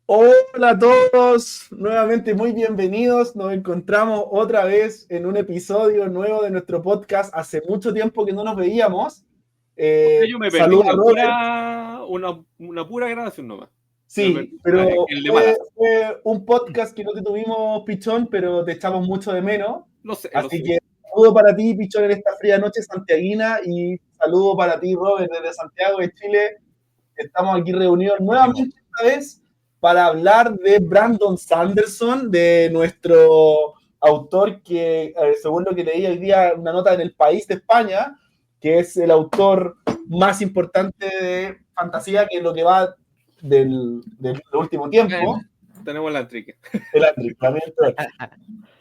Hola a todos, nuevamente muy bienvenidos. Nos encontramos otra vez en un episodio nuevo de nuestro podcast. Hace mucho tiempo que no nos veíamos. Yo me perdí Saluda a Robert. una pura grabación nomás. Yo me Sí, perdí pero el de fue, Malas. fue un podcast que no te tuvimos, Pichón, pero te echamos mucho de menos. Lo sé, lo Así sé. que saludo para ti, Pichón, en esta fría noche santiaguina y saludo para ti, Robert, desde Santiago de Chile. Estamos aquí reunidos Continuamos. nuevamente esta vez para hablar de Brandon Sanderson, de nuestro autor que, según lo que leí hoy día, una nota en El País de España, que es el autor más importante de fantasía, que es lo que va del último Bueno, tiempo, tenemos la Enrique. el adiestramiento.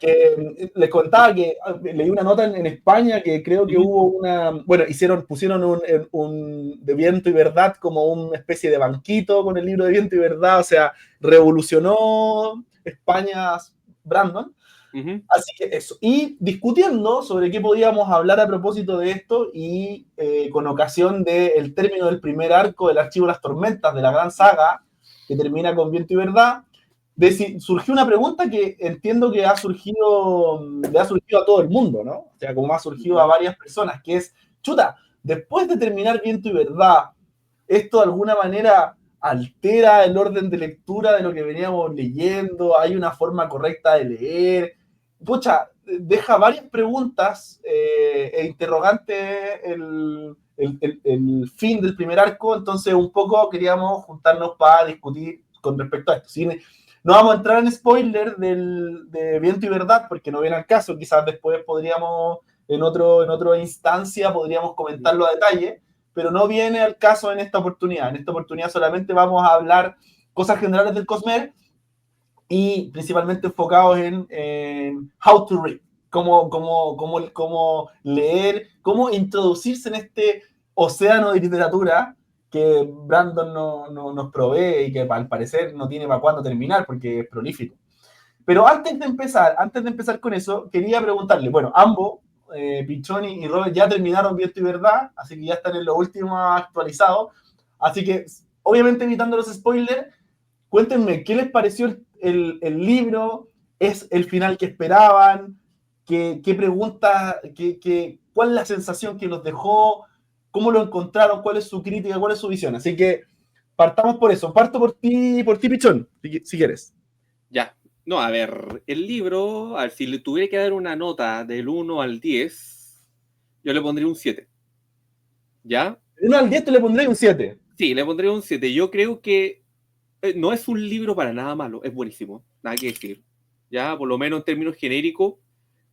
Que les contaba que leí una nota en España que creo que hubo una, bueno, pusieron un de Viento y Verdad como una especie de banquito con el libro de Viento y Verdad, o sea, revolucionó España Brandon. Así que eso. Y discutiendo sobre qué podíamos hablar a propósito de esto y con ocasión del término del primer arco del Archivo de las Tormentas, de la gran saga, que termina con Viento y Verdad, surgió una pregunta que entiendo que le ha surgido a todo el mundo, ¿no? O sea, como ha surgido a varias personas, que es, chuta, después de terminar Viento y Verdad, ¿esto de alguna manera altera el orden de lectura de lo que veníamos leyendo? ¿Hay una forma correcta de leer? Pucha, deja varias preguntas e interrogantes el fin del primer arco, entonces un poco queríamos juntarnos para discutir con respecto a esto. ¿Sí? No vamos a entrar en spoiler de Viento y Verdad, porque no viene al caso, quizás después podríamos, en otra instancia, podríamos comentarlo a detalle, pero no viene al caso en esta oportunidad. En esta oportunidad solamente vamos a hablar cosas generales del Cosmer y principalmente enfocados en how to read, cómo leer, cómo introducirse en este océano de literatura que Brandon nos provee y que al parecer no tiene para cuándo terminar porque es prolífico. Pero antes de empezar con eso, quería preguntarle, bueno, ambos, Pichoni y Robert, ya terminaron Viento y Verdad, así que ya están en lo último actualizado. Así que, obviamente evitando los spoilers, cuéntenme, ¿qué les pareció el libro? ¿Es el final que esperaban? ¿Qué preguntas, cuál es la sensación que los dejó? ¿Cómo lo encontraron? ¿Cuál es su crítica? ¿Cuál es su visión? Así que partamos por eso. Parto por ti Pichón, si quieres. Ya. No, a ver, el libro, a ver, si le tuviera que dar una nota del 1 al 10, yo le pondría un 7. ¿Ya? De 1 al 10 te le pondré un 7. Sí, le pondría un 7. Yo creo que no es un libro para nada malo, es buenísimo, nada que decir. Ya, por lo menos en términos genéricos,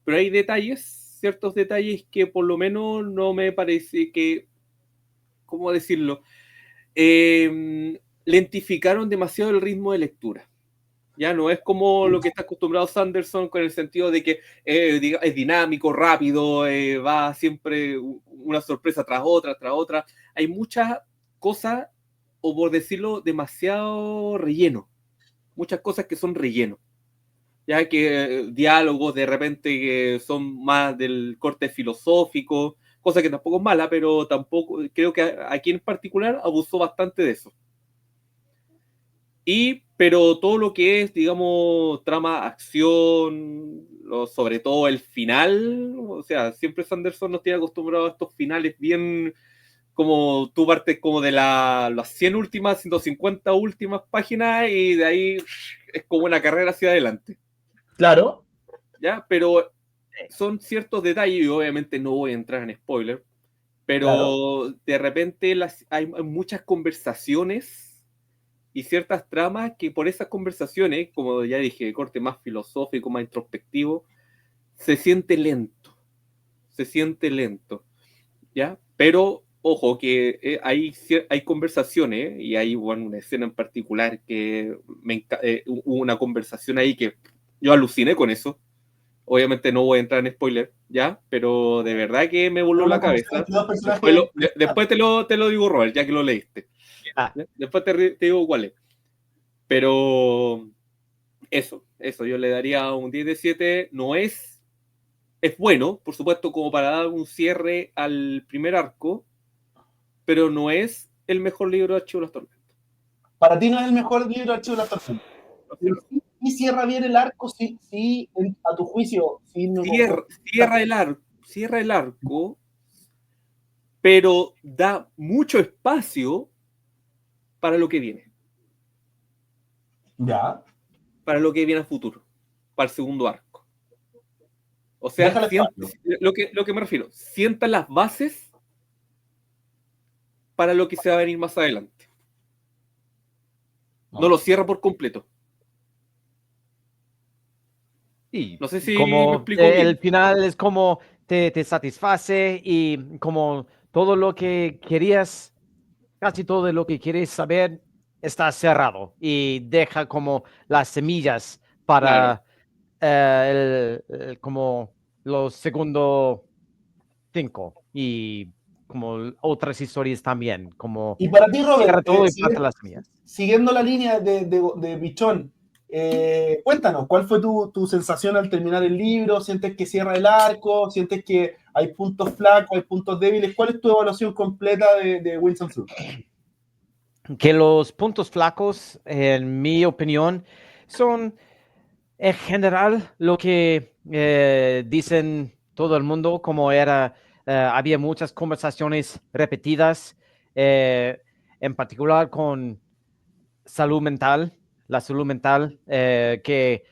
pero hay detalles, ciertos detalles que por lo menos no me parece que, ¿cómo decirlo? Lentificaron demasiado el ritmo de lectura. Ya no es como lo que está acostumbrado Sanderson con el sentido de que es dinámico, rápido, va siempre una sorpresa tras otra. Hay muchas cosas, o por decirlo, demasiado relleno. Muchas cosas que son relleno. Ya que diálogos de repente que son más del corte filosófico, cosa que tampoco es mala, pero tampoco, creo que aquí en particular abusó bastante de eso. Pero todo lo que es, digamos, trama, acción, sobre todo el final, o sea, siempre Sanderson nos tiene acostumbrado a estos finales bien, como tú partes como de las 100 últimas, 150 últimas páginas y de ahí es como una carrera hacia adelante, Claro. ¿ya? Pero son ciertos detalles y obviamente no voy a entrar en spoiler, Claro. pero de repente hay muchas conversaciones y ciertas tramas que por esas conversaciones, como ya dije, de corte más filosófico, más introspectivo, se siente lento, se siente lento, ¿ya? Pero, ojo, que hay conversaciones, y hay bueno, una escena en particular que hubo una conversación ahí que yo aluciné con eso. Obviamente no voy a entrar en spoiler, ¿ya? Pero de verdad que me Pero voló una la conversación cabeza. entre dos personajes. Después te lo digo, Robert, ya que lo leíste. Ah, Después te digo cuál es. Pero eso, yo le daría un 10 de 7. No es bueno, por supuesto, como para dar un cierre al primer arco, pero no es el mejor libro de Archivo de las Tormentas. para ti no es el mejor libro de Archivo de la Tormenta. Y cierra bien el arco, sí, a tu juicio. Sí, no, cierra el arco, pero da mucho espacio para lo que viene. Ya. Para lo que viene a futuro, para el segundo arco. O sea, lo que me refiero, sienta las bases para lo que se va a venir más adelante. No lo cierra por completo. Sí, no sé si como me explico bien. El final es como te satisface y como todo lo que querías, casi todo lo que quieres saber está cerrado y deja como las semillas para como los segundo 5 y como otras historias también, como y para ti, cierra Robert, todo y planta las semillas. siguiendo la línea de Bichón, cuéntanos, ¿cuál fue tu sensación al terminar el libro? ¿Sientes que cierra el arco? ¿Sientes que hay puntos flacos, hay puntos débiles? ¿Cuál es tu evaluación completa de Winston Fruit? Que los puntos flacos, en mi opinión, son en general lo que dicen todo el mundo, como era, había muchas conversaciones repetidas, en particular con salud mental, la salud mental, que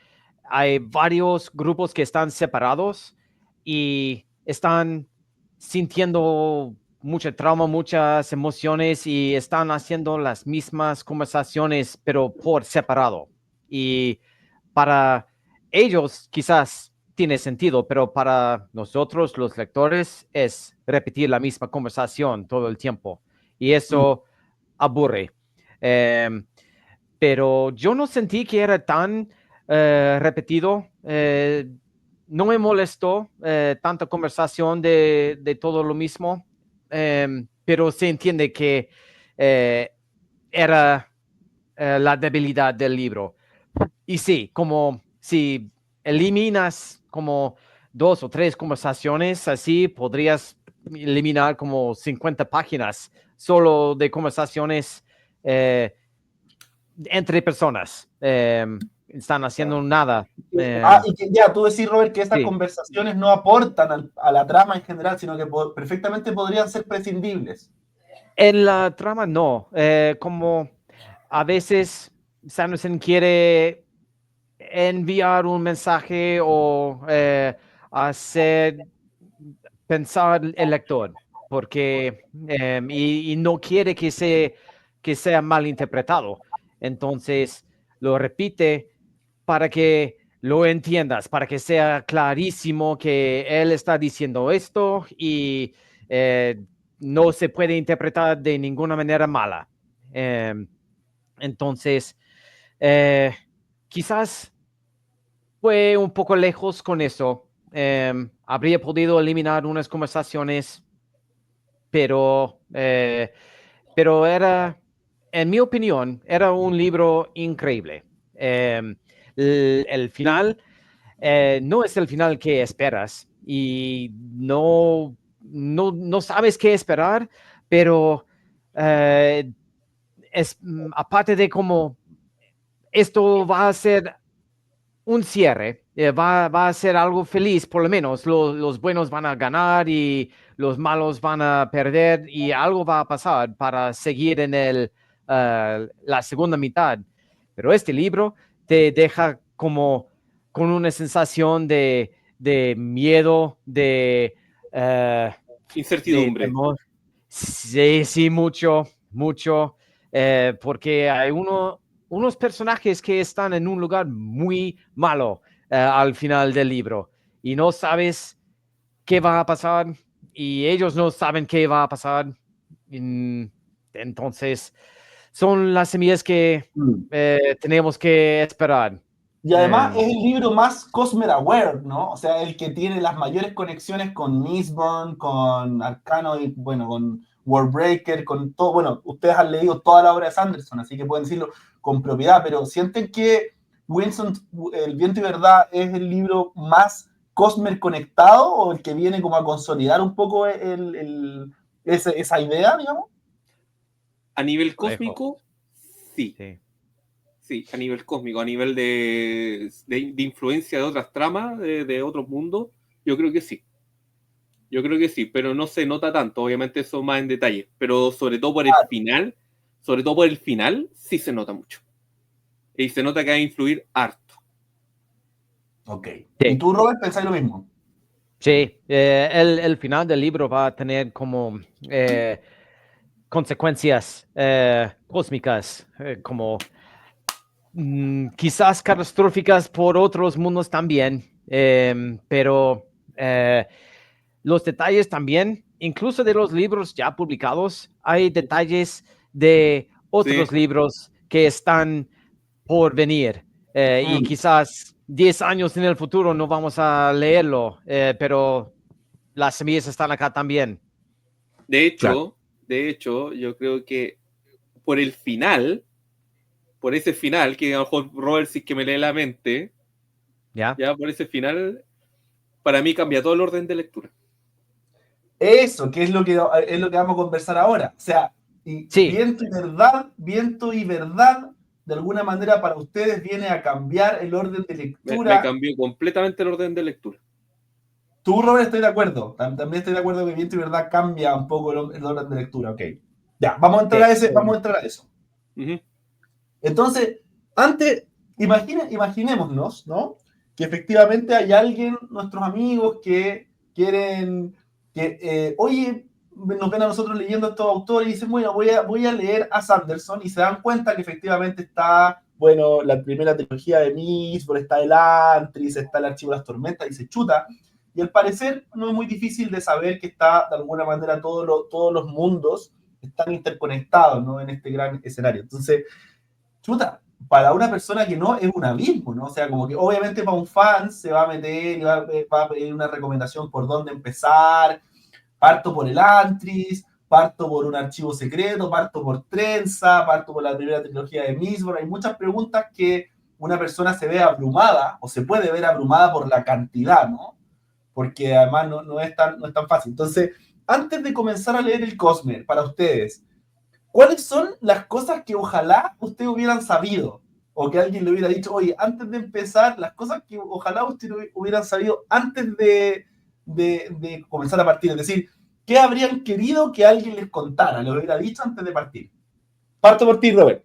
hay varios grupos que están separados y están sintiendo mucho trauma, muchas emociones y están haciendo las mismas conversaciones, pero por separado. Y para ellos quizás tiene sentido, pero para nosotros, los lectores, es repetir la misma conversación todo el tiempo. Y eso aburre. Pero yo no sentí que era tan repetido. No me molestó tanta conversación de todo lo mismo, pero se entiende que era la debilidad del libro. Y sí, como si eliminas como 2 o 3 conversaciones, así podrías eliminar como 50 páginas solo de conversaciones entre personas. Están haciendo nada. Y que ya, tú decís, Robert, que estas Sí. conversaciones no aportan a la trama en general, sino que perfectamente podrían ser prescindibles. En la trama no. Como a veces Sanderson quiere enviar un mensaje o hacer pensar el lector, porque y no quiere que sea mal interpretado. Entonces lo repite para que lo entiendas, para que sea clarísimo que él está diciendo esto y no se puede interpretar de ninguna manera mala. Entonces, quizás fue un poco lejos con eso. Habría podido eliminar unas conversaciones, pero era, en mi opinión, era un libro increíble. El final no es el final que esperas y no sabes qué esperar, pero aparte de cómo esto va a ser un cierre, va a ser algo feliz, por lo menos los buenos van a ganar y los malos van a perder y algo va a pasar para seguir en la segunda mitad. Pero este libro te deja como con una sensación de miedo, de incertidumbre. temor. Sí, mucho, porque hay unos personajes que están en un lugar muy malo al final del libro y no sabes qué va a pasar y ellos no saben qué va a pasar. Entonces, son las semillas que tenemos que esperar. Y además es el libro más Cosmere Aware, ¿no? O sea, el que tiene las mayores conexiones con Mistborn, con Arcano y, bueno, con Warbreaker, con todo. Bueno, ustedes han leído toda la obra de Sanderson, así que pueden decirlo con propiedad, pero ¿sienten que Winston, El Viento y Verdad, es el libro más Cosmere conectado o el que viene como a consolidar un poco esa idea, digamos? A nivel cósmico, sí. Sí. Sí, a nivel cósmico, a nivel de influencia de otras tramas, de otros mundos, yo creo que sí. Yo creo que sí, pero no se nota tanto, obviamente eso más en detalle, pero sobre todo por el final, sí se nota mucho. Y se nota que va a influir harto. Ok. ¿Y Sí. tú, Robert, pensás lo mismo? Sí, el final del libro va a tener como consecuencias cósmicas, como quizás catastróficas por otros mundos también, pero los detalles también, incluso de los libros ya publicados, hay detalles de otros Sí. libros que están por venir y quizás 10 años en el futuro no vamos a leerlo, pero las semillas están acá también. De Claro. hecho, yo creo que por el final, por ese final, que a lo mejor Robert sí que me lee la mente, ¿Ya? ya por ese final, para mí cambia todo el orden de lectura. Eso, que es lo que vamos a conversar ahora. O sea, y Sí, viento y verdad, de alguna manera para ustedes viene a cambiar el orden de Me lectura. cambió completamente el orden de lectura. Tú, Robert, estoy de acuerdo. También estoy de acuerdo que viento y verdad cambia un poco el orden de lectura. Ok. Ya, vamos a entrar a sí. vamos a entrar a eso. Uh-huh. Entonces, antes, imaginémonos, ¿no? Que efectivamente hay alguien, nuestros amigos, que quieren, oye, nos ven a nosotros leyendo a estos autores y dicen, bueno, voy a leer a Sanderson y se dan cuenta que efectivamente está, bueno, la primera trilogía de Mistborn, está el Antris, está el Archivo de las Tormentas y se chuta. Y al parecer no es muy difícil de saber que está, de alguna manera, todos los mundos están interconectados, ¿no? En este gran escenario. Entonces, chuta, para una persona que no es un abismo, ¿no? O sea, como que obviamente para un fan se va a meter y va a pedir una recomendación por dónde empezar, parto por el Antris, parto por un archivo secreto, parto por Trenza, parto por la primera trilogía de Mistborn. Hay muchas preguntas que una persona se ve abrumada o se puede ver abrumada por la cantidad, ¿no? Porque además no es tan fácil. Entonces, antes de comenzar a leer el Cosmere, para ustedes, ¿cuáles son las cosas que ojalá ustedes hubieran sabido? O que alguien le hubiera dicho, oye, antes de empezar, las cosas que ojalá ustedes hubieran sabido antes de comenzar a partir. Es decir, ¿qué habrían querido que alguien les contara? Le hubiera dicho antes de partir. Parto por ti, Robert.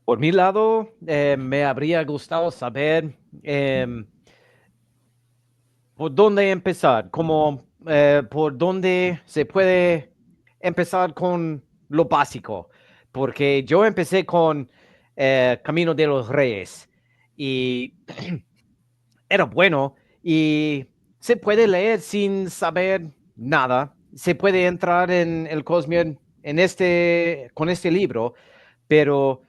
Por mi lado, me habría gustado saber por dónde empezar, como por dónde se puede empezar con lo básico, porque yo empecé con Camino de los Reyes y era bueno y se puede leer sin saber nada, se puede entrar en el Cosmere con este libro, pero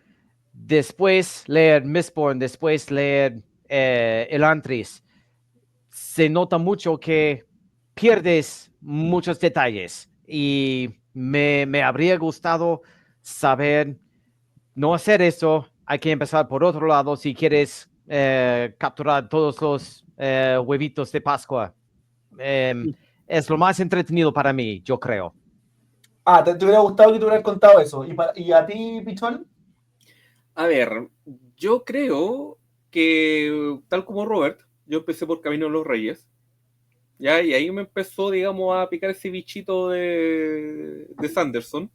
después leer Mistborn, después leer El Antris, se nota mucho que pierdes muchos detalles y me habría gustado saber no hacer eso. Hay que empezar por otro lado si quieres capturar todos los huevitos de Pascua. Es lo más entretenido para mí, yo creo. Ah, ¿te hubiera gustado que te hubieran contado eso? ¿Y a ti, Pichón? A ver, yo creo que, tal como Robert, yo empecé por Camino de los Reyes, ¿ya? Y ahí me empezó, digamos, a picar ese bichito de Sanderson.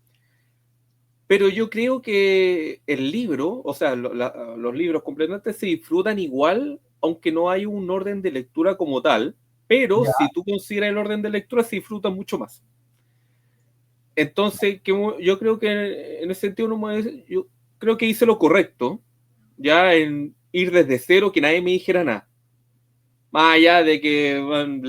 Pero yo creo que el libro, o sea, los libros completamente se disfrutan igual, aunque no hay un orden de lectura como tal, pero Ya. si tú consideras el orden de lectura, se disfruta mucho más. Entonces, yo creo que en ese sentido, yo creo que hice lo correcto, ya en ir desde cero, que nadie me dijera nada. Más allá de que bueno,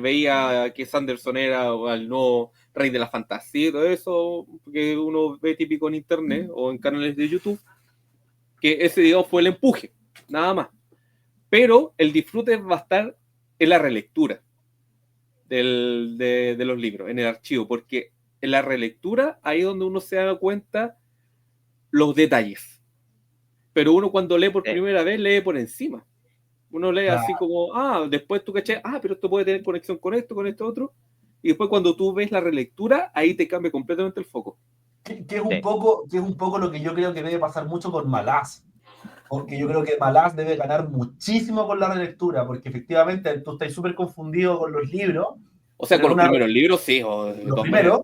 veía que Sanderson era el nuevo rey de la fantasía y todo eso, que uno ve típico en internet o en canales de YouTube, que ese, digamos, fue el empuje, nada más. Pero el disfrute va a estar en la relectura de los libros, en el archivo, porque en la relectura ahí es donde uno se da cuenta los detalles. Pero uno cuando lee por primera vez, lee por encima. Uno lee así como, después tú caché, pero esto puede tener conexión con esto otro. Y después cuando tú ves la relectura, ahí te cambia completamente el foco. que es un poco lo que yo creo que debe pasar mucho con Malaz. Porque yo creo que Malaz debe ganar muchísimo con la relectura, porque efectivamente tú estás súper confundido con los libros. O sea, con los primeros libros, sí, de todas maneras.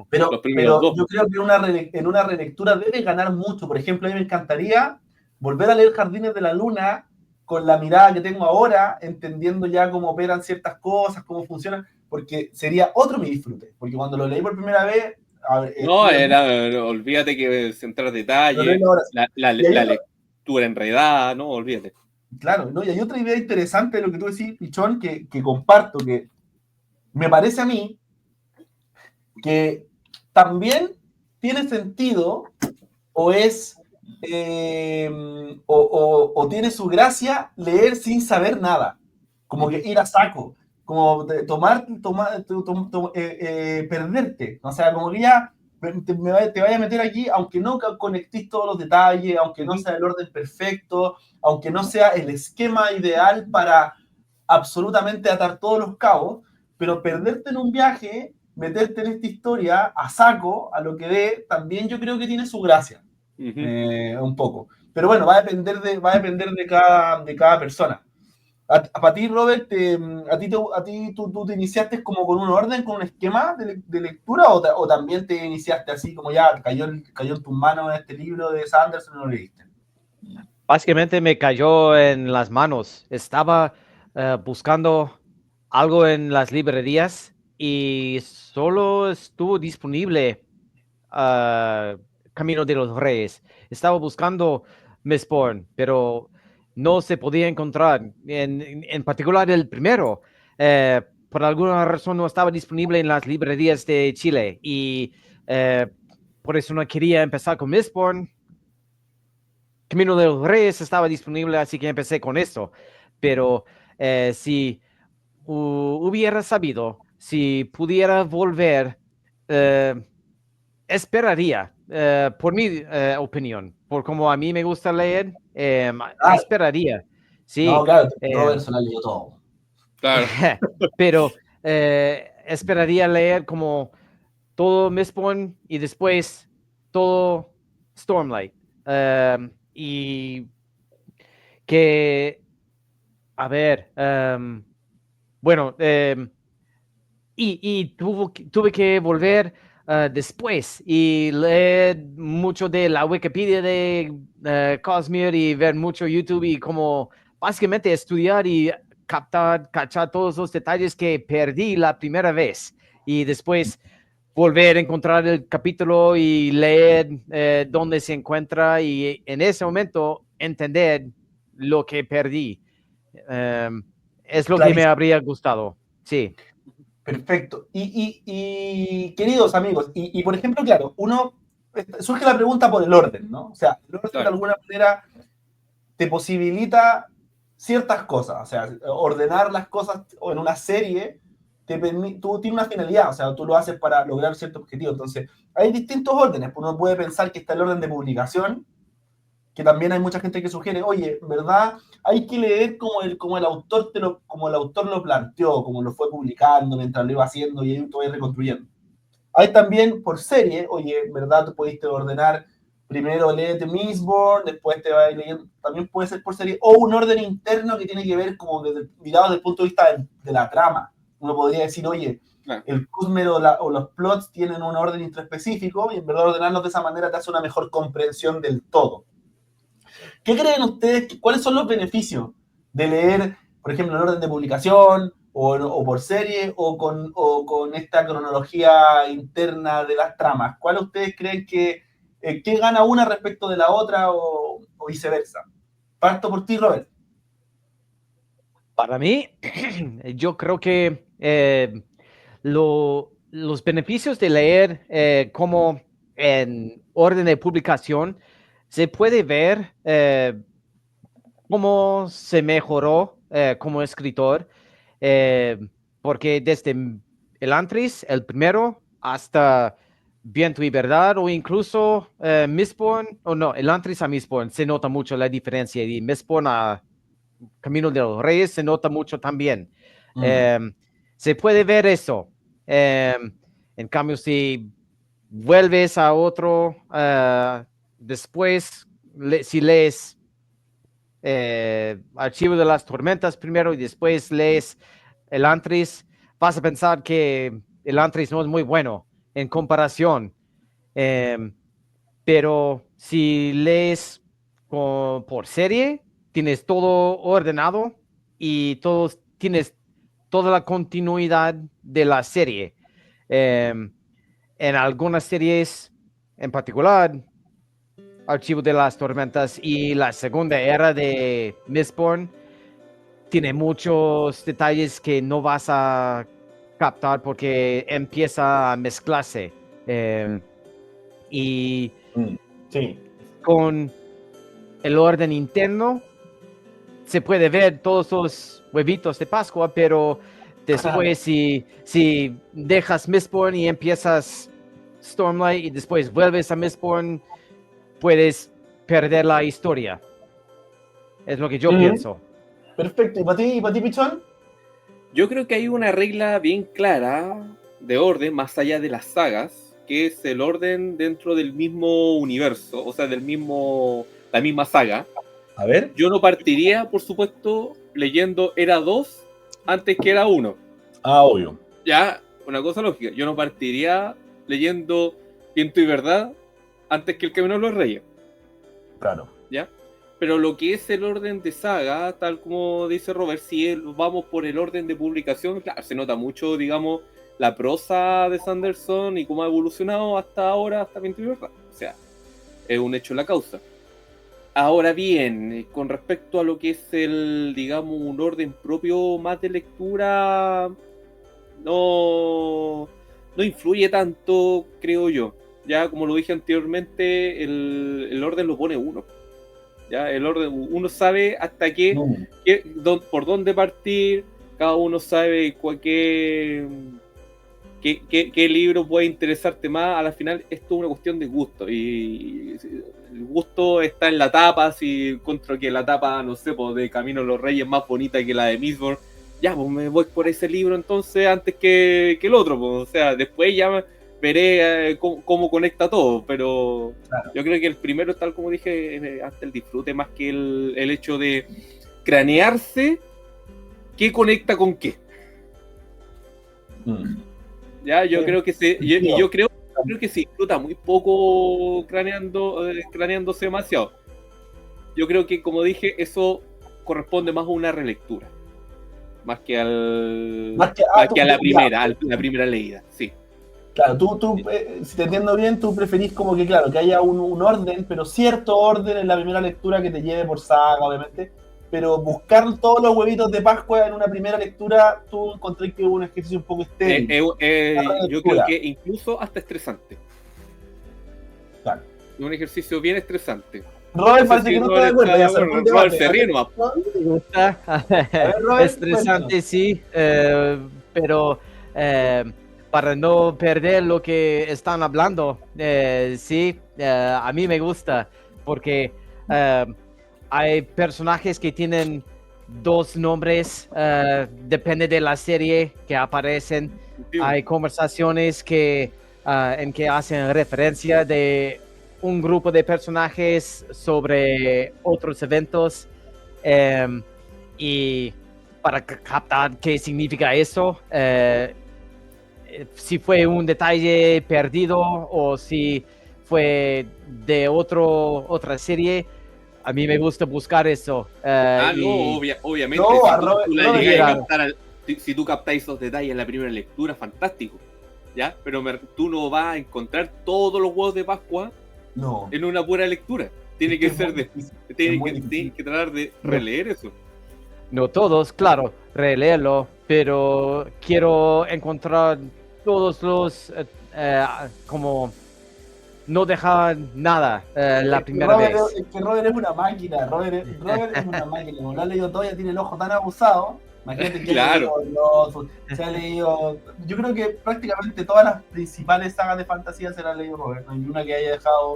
Pero yo creo que en una relectura debe ganar mucho. Por ejemplo, a mí me encantaría volver a leer Jardines de la Luna con la mirada que tengo ahora, entendiendo ya cómo operan ciertas cosas, cómo funcionan, porque sería otro mi disfrute. Porque cuando lo leí por primera vez... No, olvídate que centrar detalles, la lectura enredada, no, olvídate. Claro, ¿no? Y hay otra idea interesante de lo que tú decís, Pichón, que comparto, que me parece a mí que también tiene sentido o es o tiene su gracia leer sin saber nada, como que ir a saco, como perderte, o sea, como que ya te vaya a meter aquí, aunque no conectes todos los detalles, aunque no sea el orden perfecto, aunque no sea el esquema ideal para absolutamente atar todos los cabos, pero perderte en un viaje, meterte en esta historia a saco, a lo que dé, también yo creo que tiene su gracia. Un poco. Pero bueno, va a depender de cada persona. Para ti, Robert, tú te iniciaste como con un orden, con un esquema de lectura, o también te iniciaste así como ya cayó en tus manos este libro de Sanderson y no lo leíste? Básicamente me cayó en las manos. Estaba buscando algo en las librerías y solo estuvo disponible Camino de los Reyes. Estaba buscando Mistborn, pero no se podía encontrar. En particular el primero, por alguna razón no estaba disponible en las librerías de Chile y por eso no quería empezar con Mistborn. Camino de los Reyes estaba disponible, así que empecé con esto. Pero si hubiera sabido, si pudiera volver, esperaría, por mi opinión, por como a mí me gusta leer, esperaría. Sí, no, claro, Robert se lo ha leído todo. Claro. Pero esperaría leer como todo Mistborn y después todo Stormlight. Y que, a ver, bueno, y tuve que volver después y leer mucho de la Wikipedia de Cosmere y ver mucho YouTube y como básicamente estudiar y cachar todos los detalles que perdí la primera vez y después volver a encontrar el capítulo y leer dónde se encuentra y en ese momento entender lo que perdí. Es lo que me habría gustado, sí. Perfecto. Y queridos amigos, y por ejemplo, claro, surge la pregunta por el orden, ¿no? O sea, el orden de alguna manera te posibilita ciertas cosas, o sea, ordenar las cosas en una serie tú tienes una finalidad, o sea, tú lo haces para lograr cierto objetivo. Entonces, hay distintos órdenes. Uno puede pensar que está el orden de publicación, que también hay mucha gente que sugiere, oye, ¿verdad? Hay que leer como el autor lo planteó, como lo fue publicando mientras lo iba haciendo y ahí tú vas reconstruyendo. Hay también por serie, oye, ¿verdad? Tú pudiste ordenar, primero léete Mistborn, después te vas leyendo, también puede ser por serie, o un orden interno que tiene que ver como mirado desde el punto de vista de la trama. Uno podría decir, oye, el Cosmere o los plots tienen un orden introespecífico y en verdad ordenarlos de esa manera te hace una mejor comprensión del todo. ¿Qué creen ustedes? ¿Cuáles son los beneficios de leer, por ejemplo, en orden de publicación o por serie o con esta cronología interna de las tramas? ¿Cuál ustedes creen que gana una respecto de la otra o viceversa? Parto por ti, Robert. Para mí, yo creo que los beneficios de leer como en orden de publicación se puede ver cómo se mejoró como escritor, porque desde Elantris, el primero, hasta Viento y Verdad, o incluso Mistborn, o no, Elantris a Mistborn, se nota mucho la diferencia, y Mistborn a Camino de los Reyes se nota mucho también. Se puede ver eso. En cambio, si vuelves a otro, después, si lees Archivo de las Tormentas primero y después lees Elantris, vas a pensar que Elantris no es muy bueno en comparación. Pero si lees por serie, tienes todo ordenado y tienes toda la continuidad de la serie. En algunas series en particular, Archivo de las Tormentas y la segunda era de Mistborn, tiene muchos detalles que no vas a captar porque empieza a mezclarse. Y Sí. con el orden interno se puede ver todos los huevitos de Pascua, pero después si dejas Mistborn y empiezas Stormlight y después vuelves a Mistborn, puedes perder la historia. Es lo que yo pienso. Perfecto. ¿Y para ti, Pichón? Yo creo que hay una regla bien clara de orden, más allá de las sagas, que es el orden dentro del mismo universo, o sea, la misma saga. A ver. Yo no partiría, por supuesto, leyendo Era 2 antes que Era 1. Obvio. Ya, una cosa lógica. Yo no partiría leyendo Viento y Verdad antes que El Camino de los Reyes. Claro. ¿Ya? Pero lo que es el orden de saga, tal como dice Robert, si vamos por el orden de publicación, claro, se nota mucho, digamos, la prosa de Sanderson y cómo ha evolucionado hasta ahora, hasta Viento y Verdad. O sea, es un hecho en la causa. Ahora bien, con respecto a lo que es digamos, un orden propio más de lectura, no influye tanto, creo yo. Ya, como lo dije anteriormente, el orden lo pone uno. Ya, el orden, uno sabe hasta por dónde partir, cada uno sabe qué libro puede interesarte más. A la final, esto es una cuestión de gusto. Y el gusto está en la tapa. Si encuentro que la tapa, no sé, pues, de Camino a los Reyes es más bonita que la de Mistborn, ya, pues me voy por ese libro entonces antes que el otro. Pues. O sea, después ya veré cómo conecta todo. Pero claro, yo creo que el primero, tal como dije, hasta el disfrute, más que el hecho de cranearse qué conecta con qué. Ya, yo creo que yo creo que se disfruta muy poco craneándose demasiado. Yo creo que, como dije, eso corresponde más a una relectura, más que a la primera leída, sí. Claro, tú si te entiendo bien, tú preferís como que, claro, que haya un orden, pero cierto orden en la primera lectura que te lleve por saga, obviamente, pero buscar todos los huevitos de Pascua en una primera lectura, tú encontré que hubo un ejercicio un poco estéril. Yo creo que incluso hasta estresante. Claro. Un ejercicio bien estresante. Robert parece que no está de acuerdo. Robert se ríe nomás. Me gusta. Estresante, sí, pero para no perder lo que están hablando, sí, a mí me gusta, porque hay personajes que tienen dos nombres, depende de la serie que aparecen. Sí. Hay conversaciones en que hacen referencia de un grupo de personajes sobre otros eventos, y para captar qué significa eso, si fue un detalle perdido o si fue de otra serie, a mí me gusta buscar eso. Obviamente. Si tú captáis esos detalles en la primera lectura, fantástico. ¿Ya? Pero tú no vas a encontrar todos los huevos de Pascua en una pura lectura. Tiene que ser tiene que tratar de releer eso. No todos, claro, releerlo, pero quiero encontrar todos los como no dejar nada la primera vez. Es que Robert es una máquina. Robert es una máquina. Como lo ha leído todo, ya tiene el ojo tan abusado. Imagínate que claro. se ha leído. Yo creo que prácticamente todas las principales sagas de fantasía se las ha leído Robert. No hay una que haya dejado.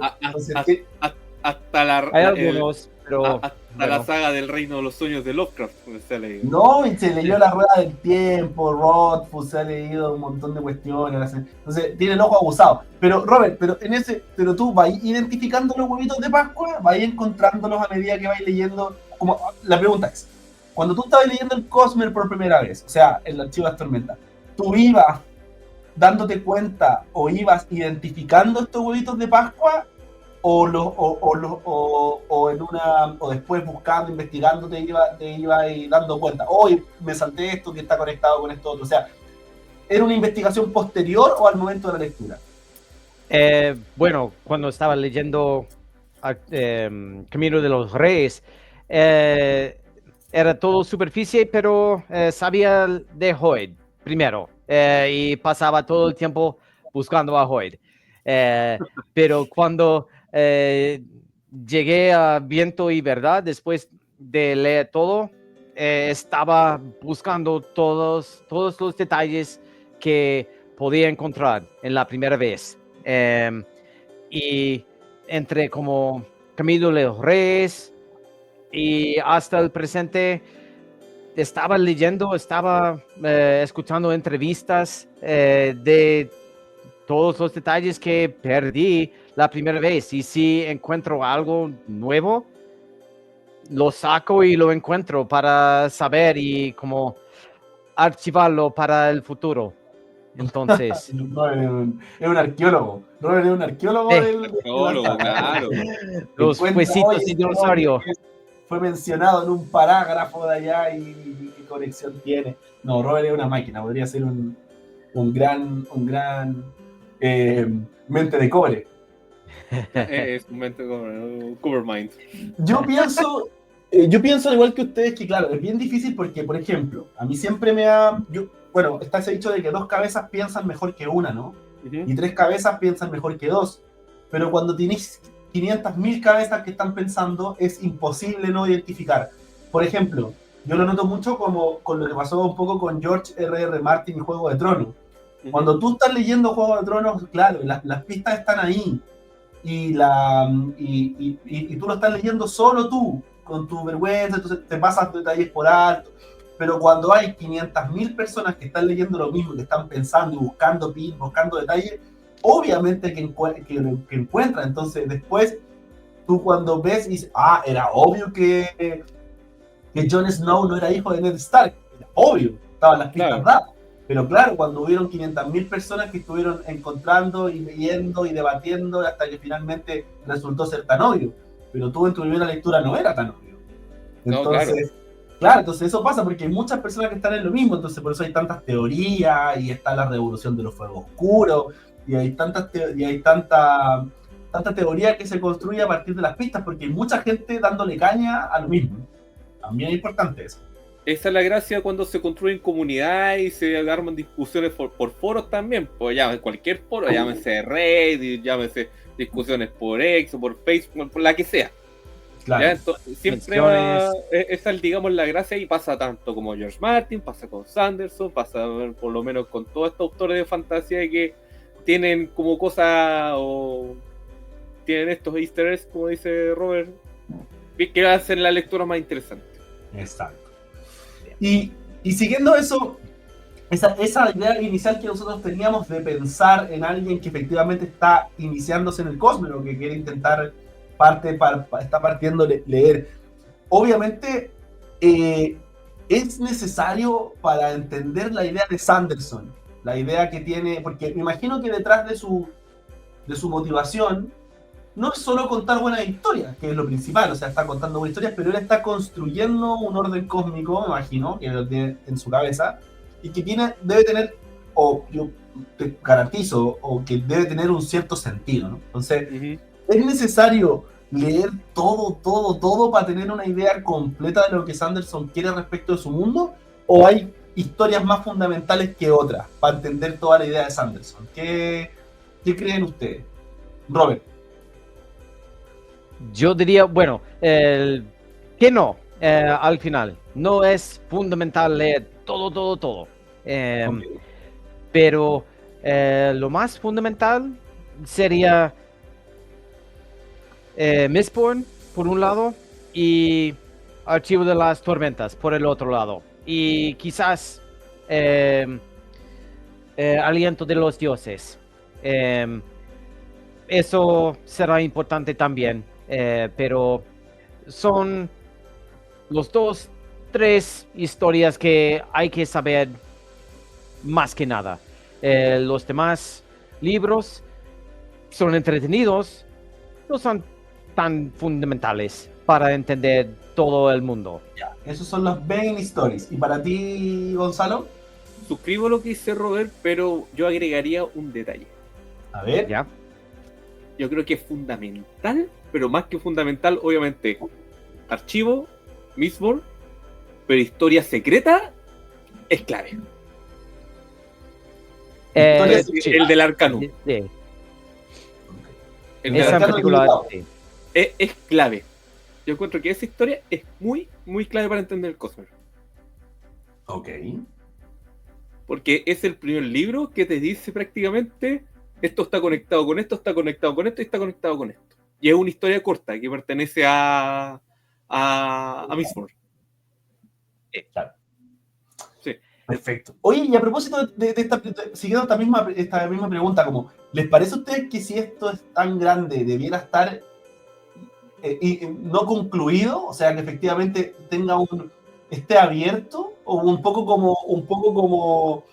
hasta la, Hay la- algunos, pero hasta bueno. la saga del Reino de los Sueños de Lovecraft. Donde sale- No, y se leyó La Rueda del Tiempo, Rothfuss, se ha leído un montón de cuestiones. Entonces, tiene el ojo abusado. Pero, Robert, pero tú vas identificando los huevitos de Pascua, vas encontrándolos a medida que vas leyendo. Como, la pregunta es, cuando tú estabas leyendo el Cosmere por primera vez, o sea, el archivo de las tormentas, ¿tú ibas dándote cuenta o ibas identificando estos huevitos de Pascua? O en una, o después buscando, investigando, te iba y dando cuenta, hoy me salté esto que está conectado con esto otro. O sea, ¿era una investigación posterior o al momento de la lectura? Bueno, cuando estaba leyendo Camino de los Reyes, era todo superficie, pero sabía de Hoid primero y pasaba todo el tiempo buscando a Hoid. Pero cuando llegué a Viento y Verdad, después de leer todo, estaba buscando todos los detalles que podía encontrar en la primera vez. Y entre como Camino de los Reyes y hasta el presente, estaba leyendo, estaba escuchando entrevistas de todos los detalles que perdí la primera vez. Y si encuentro algo nuevo, lo saco y lo encuentro para saber y como archivarlo para el futuro. Entonces, Robert es un arqueólogo. Robert es un arqueólogo del Arqueólogo, claro. los huesitos y dinosaurio. Fue mencionado en un parágrafo de allá y qué conexión tiene. No, Robert es una máquina, podría ser un gran mente de cobre. Es un momento Covermind. Yo pienso al igual que ustedes que, claro, es bien difícil porque, por ejemplo, a mí siempre bueno, está ese dicho de que 2 cabezas piensan mejor que una, ¿no? Y 3 cabezas piensan mejor que 2. Pero cuando tienes 500.000 cabezas que están pensando, es imposible no identificar. Por ejemplo, yo lo noto mucho como con lo que pasó un poco con George R.R. Martin y Juego de Tronos. Cuando tú estás leyendo Juego de Tronos, claro, las pistas están ahí. Y tú lo estás leyendo solo tú, con tu vergüenza, entonces te pasas detalles por alto. Pero cuando hay 500.000 personas que están leyendo lo mismo, que están pensando y buscando detalles, obviamente que encuentran. Entonces después tú cuando ves y dices, era obvio que Jon Snow no era hijo de Ned Stark, era obvio, estaban las pistas dadas. Pero claro, cuando hubieron 500.000 personas que estuvieron encontrando y leyendo y debatiendo hasta que finalmente resultó ser tan obvio. Pero tú en tu primera lectura no era tan obvio. Entonces, claro, entonces eso pasa porque hay muchas personas que están en lo mismo, entonces por eso hay tantas teorías y está la revolución de los fuegos oscuros y hay tanta teoría que se construye a partir de las pistas porque hay mucha gente dándole caña a lo mismo. También es importante eso. Esa es la gracia cuando se construyen comunidades y se arman discusiones por foros también. Pues llámese cualquier foro, llámese Reddit, llámese discusiones por X o por Facebook, por la que sea. Claro. ¿Ya? Entonces, siempre esa es, digamos, la gracia y pasa tanto como George Martin, pasa con Sanderson, pasa por lo menos con todos estos autores de fantasía que tienen como cosas o tienen estos easter eggs, como dice Robert, que hacen la lectura más interesante. Exacto. Y siguiendo eso, esa idea inicial que nosotros teníamos de pensar en alguien que efectivamente está iniciándose en el Cosmere o que quiere intentar está partiendo leer, obviamente es necesario para entender la idea de Sanderson, la idea que tiene, porque me imagino que detrás de su motivación no es solo contar buenas historias, que es lo principal, o sea, está contando buenas historias, pero él está construyendo un orden cósmico, me imagino, que lo tiene en su cabeza, y que debe tener, o yo te garantizo, o que debe tener un cierto sentido, ¿no? Entonces, es necesario leer todo para tener una idea completa de lo que Sanderson quiere respecto de su mundo, o hay historias más fundamentales que otras para entender toda la idea de Sanderson. ¿Qué creen ustedes? Robert. Yo diría, bueno, que no, al final. No es fundamental leer todo. Pero lo más fundamental sería Mistborn por un lado y Archivo de las Tormentas por el otro lado. Y quizás Aliento de los Dioses. Eso será importante también, pero son los 3 historias que hay que saber más que nada. Los demás libros son entretenidos, no son tan fundamentales para entender todo el mundo. Ya, esos son los main stories. ¿Y para ti, Gonzalo? Suscribo lo que dice Robert, pero yo agregaría un detalle. A ver. ¿Ya? Yo creo que es fundamental, pero más que fundamental, obviamente, Archivo, Mistborn, pero historia secreta es clave. El del Arcanum. Sí. El del Esa en Arcanum particular, sí. es clave. Yo encuentro que esa historia es muy, muy clave para entender el Cosmere. Ok. Porque es el primer libro que te dice prácticamente esto está conectado con esto, está conectado con esto y está conectado con esto. Y es una historia corta que pertenece a Mistborn. Claro. Sí. Perfecto. Oye, y a propósito de esta, siguiendo esta misma pregunta, como, ¿les parece a ustedes que si esto es tan grande debiera estar no concluido? O sea, que efectivamente esté abierto, o un poco como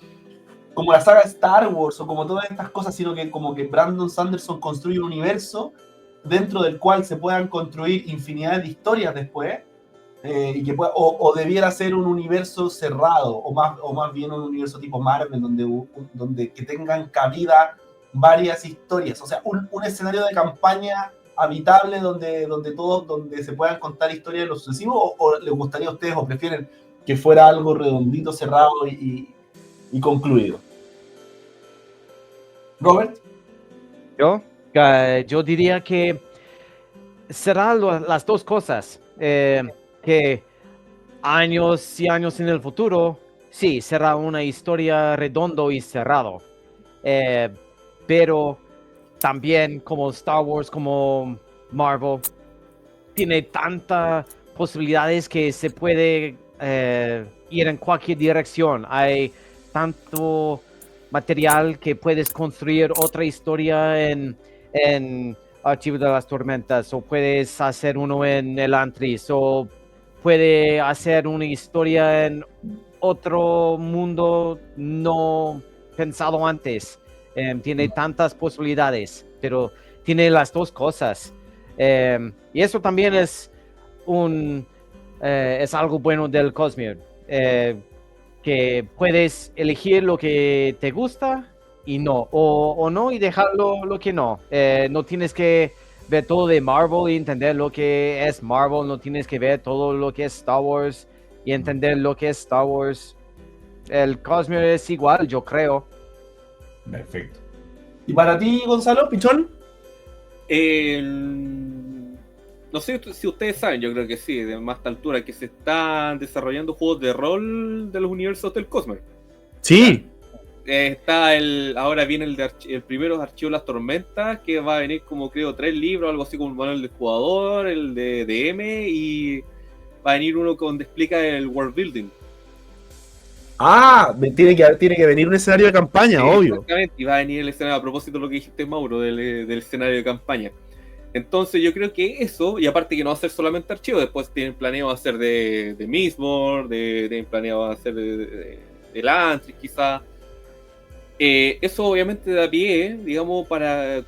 la saga Star Wars o como todas estas cosas, sino que como que Brandon Sanderson construye un universo dentro del cual se puedan construir infinidad de historias después, y que o debiera ser un universo cerrado, o más bien un universo tipo Marvel, donde que tengan cabida varias historias, o sea, un escenario de campaña habitable donde se puedan contar historias de lo sucesivo, o les gustaría a ustedes, o prefieren que fuera algo redondito, cerrado y concluido. Robert. Yo diría que serán las dos cosas, que años y años en el futuro, sí, será una historia redondo y cerrado, pero también como Star Wars, como Marvel, tiene tantas posibilidades que se puede ir en cualquier dirección. Hay tanto material que puedes construir otra historia en Archivo de las Tormentas, o puedes hacer uno en Elantris, o puede hacer una historia en otro mundo no pensado antes. Tiene tantas posibilidades, pero tiene las dos cosas. Y eso también es algo bueno del Cosmere, que puedes elegir lo que te gusta y no, o no, y dejarlo lo que no. No tienes que ver todo de Marvel y entender lo que es Marvel, no tienes que ver todo lo que es Star Wars y entender lo que es Star Wars. El Cosmere es igual, yo creo. Perfecto. ¿Y para ti, Gonzalo, Pichón? No sé si ustedes saben, yo creo que sí, de más altura, que se están desarrollando juegos de rol de los universos del Cosmere. Sí. Ahora viene el primero, Archivo de las Tormentas, que va a venir como creo 3 libros, algo así como el manual del jugador, el de DM, y va a venir uno donde explica el world building. Ah, tiene que venir un escenario de campaña, Sí, obvio. Exactamente, y va a venir el escenario, a propósito de lo que dijiste, Mauro, del escenario de campaña. Entonces yo creo que eso, y aparte que no va a ser solamente archivo, después tienen planeado hacer de Mistborn, tienen planeado hacer de Elantris quizá. Eso obviamente da pie, digamos, para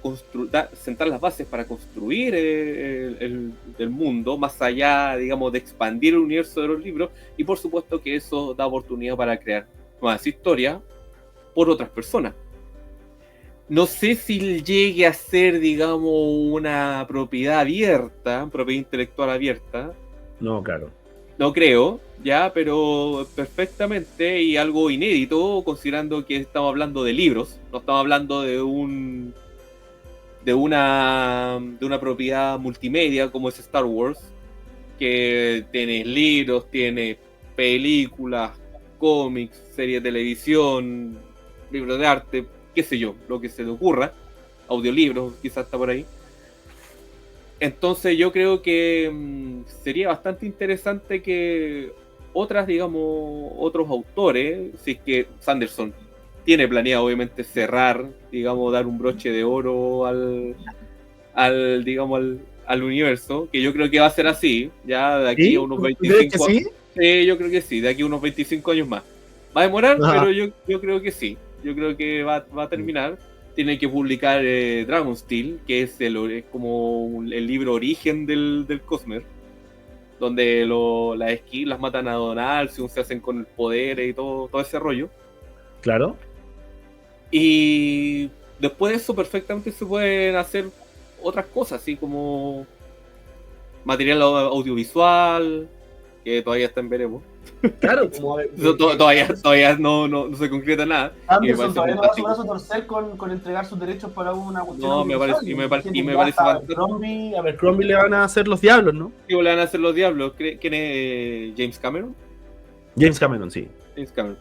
sentar las bases para construir el mundo, más allá, digamos, de expandir el universo de los libros, y por supuesto que eso da oportunidad para crear más historia por otras personas. No sé si llegue a ser, digamos, una propiedad abierta, propiedad intelectual abierta. No, claro. No creo, ya, pero perfectamente, y algo inédito, considerando que estamos hablando de libros, no estamos hablando de una propiedad multimedia como es Star Wars, que tiene libros, tiene películas, cómics, series de televisión, libros de arte, qué sé yo, lo que se te ocurra, audiolibros, quizás está por ahí. Entonces yo creo que sería bastante interesante que otros autores, si es que Sanderson tiene planeado obviamente cerrar, digamos, dar un broche de oro al universo, que yo creo que va a ser así, ya de aquí ¿Sí? a unos ¿Tú 25 crees que sí? Sí, yo creo que sí, de aquí a unos 25 años más. Va a demorar, Ajá. pero yo creo que sí. Yo creo que va a terminar. Tiene que publicar Dragonsteel, que es como el libro origen del Cosmere, donde las skills las matan a Donalsium, se hacen con el poder y todo ese rollo. Claro. Y después de eso perfectamente se pueden hacer otras cosas, así como material audiovisual, que todavía está en veremos. Claro, como Todavía no se concreta nada. Anderson todavía no da su brazo a torcer con entregar sus derechos para una cuestión. No, me parece fantástico. A Abercrombie le van a hacer los diablos, ¿no? ¿Qué le van a hacer los diablos? ¿Quién es James Cameron? James Cameron, sí. James Cameron.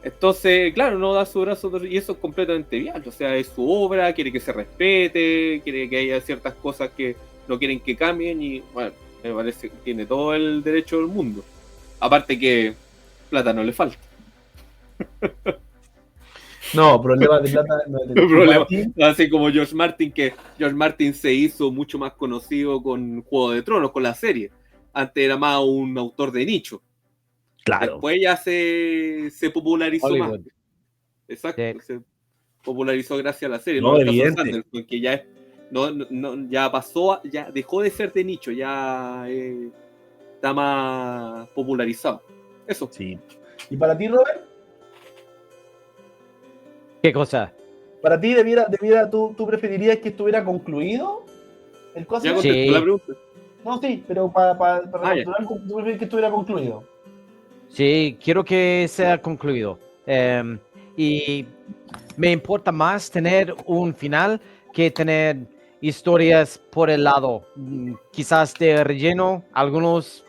Entonces, claro, no da su brazo a torcer, y eso es completamente viable. O sea, es su obra, quiere que se respete, quiere que haya ciertas cosas que no quieren que cambien, y bueno, me parece que tiene todo el derecho del mundo. Aparte que plata no le falta. No, problema de plata no es problema. Así como George Martin, que George Martin se hizo mucho más conocido con Juego de Tronos, con la serie. Antes era más un autor de nicho. Claro. Después ya se popularizó Hollywood. más. Exacto, Sí. se popularizó gracias a la serie. No, el caso de evidente. Sanderson, que ya ya pasó, ya dejó de ser de nicho, ya está más popularizado. Eso. Sí. ¿Y para ti, Robert? ¿Qué cosa? ¿Para ti tú preferirías que estuviera concluido el Cosmere? ¿Ya contestó Sí. la pregunta? No, sí, pero para ya. recapitular, ¿tú prefieres que estuviera concluido? Sí, quiero que sea concluido. Y me importa más tener un final que tener historias por el lado. Quizás de relleno, algunos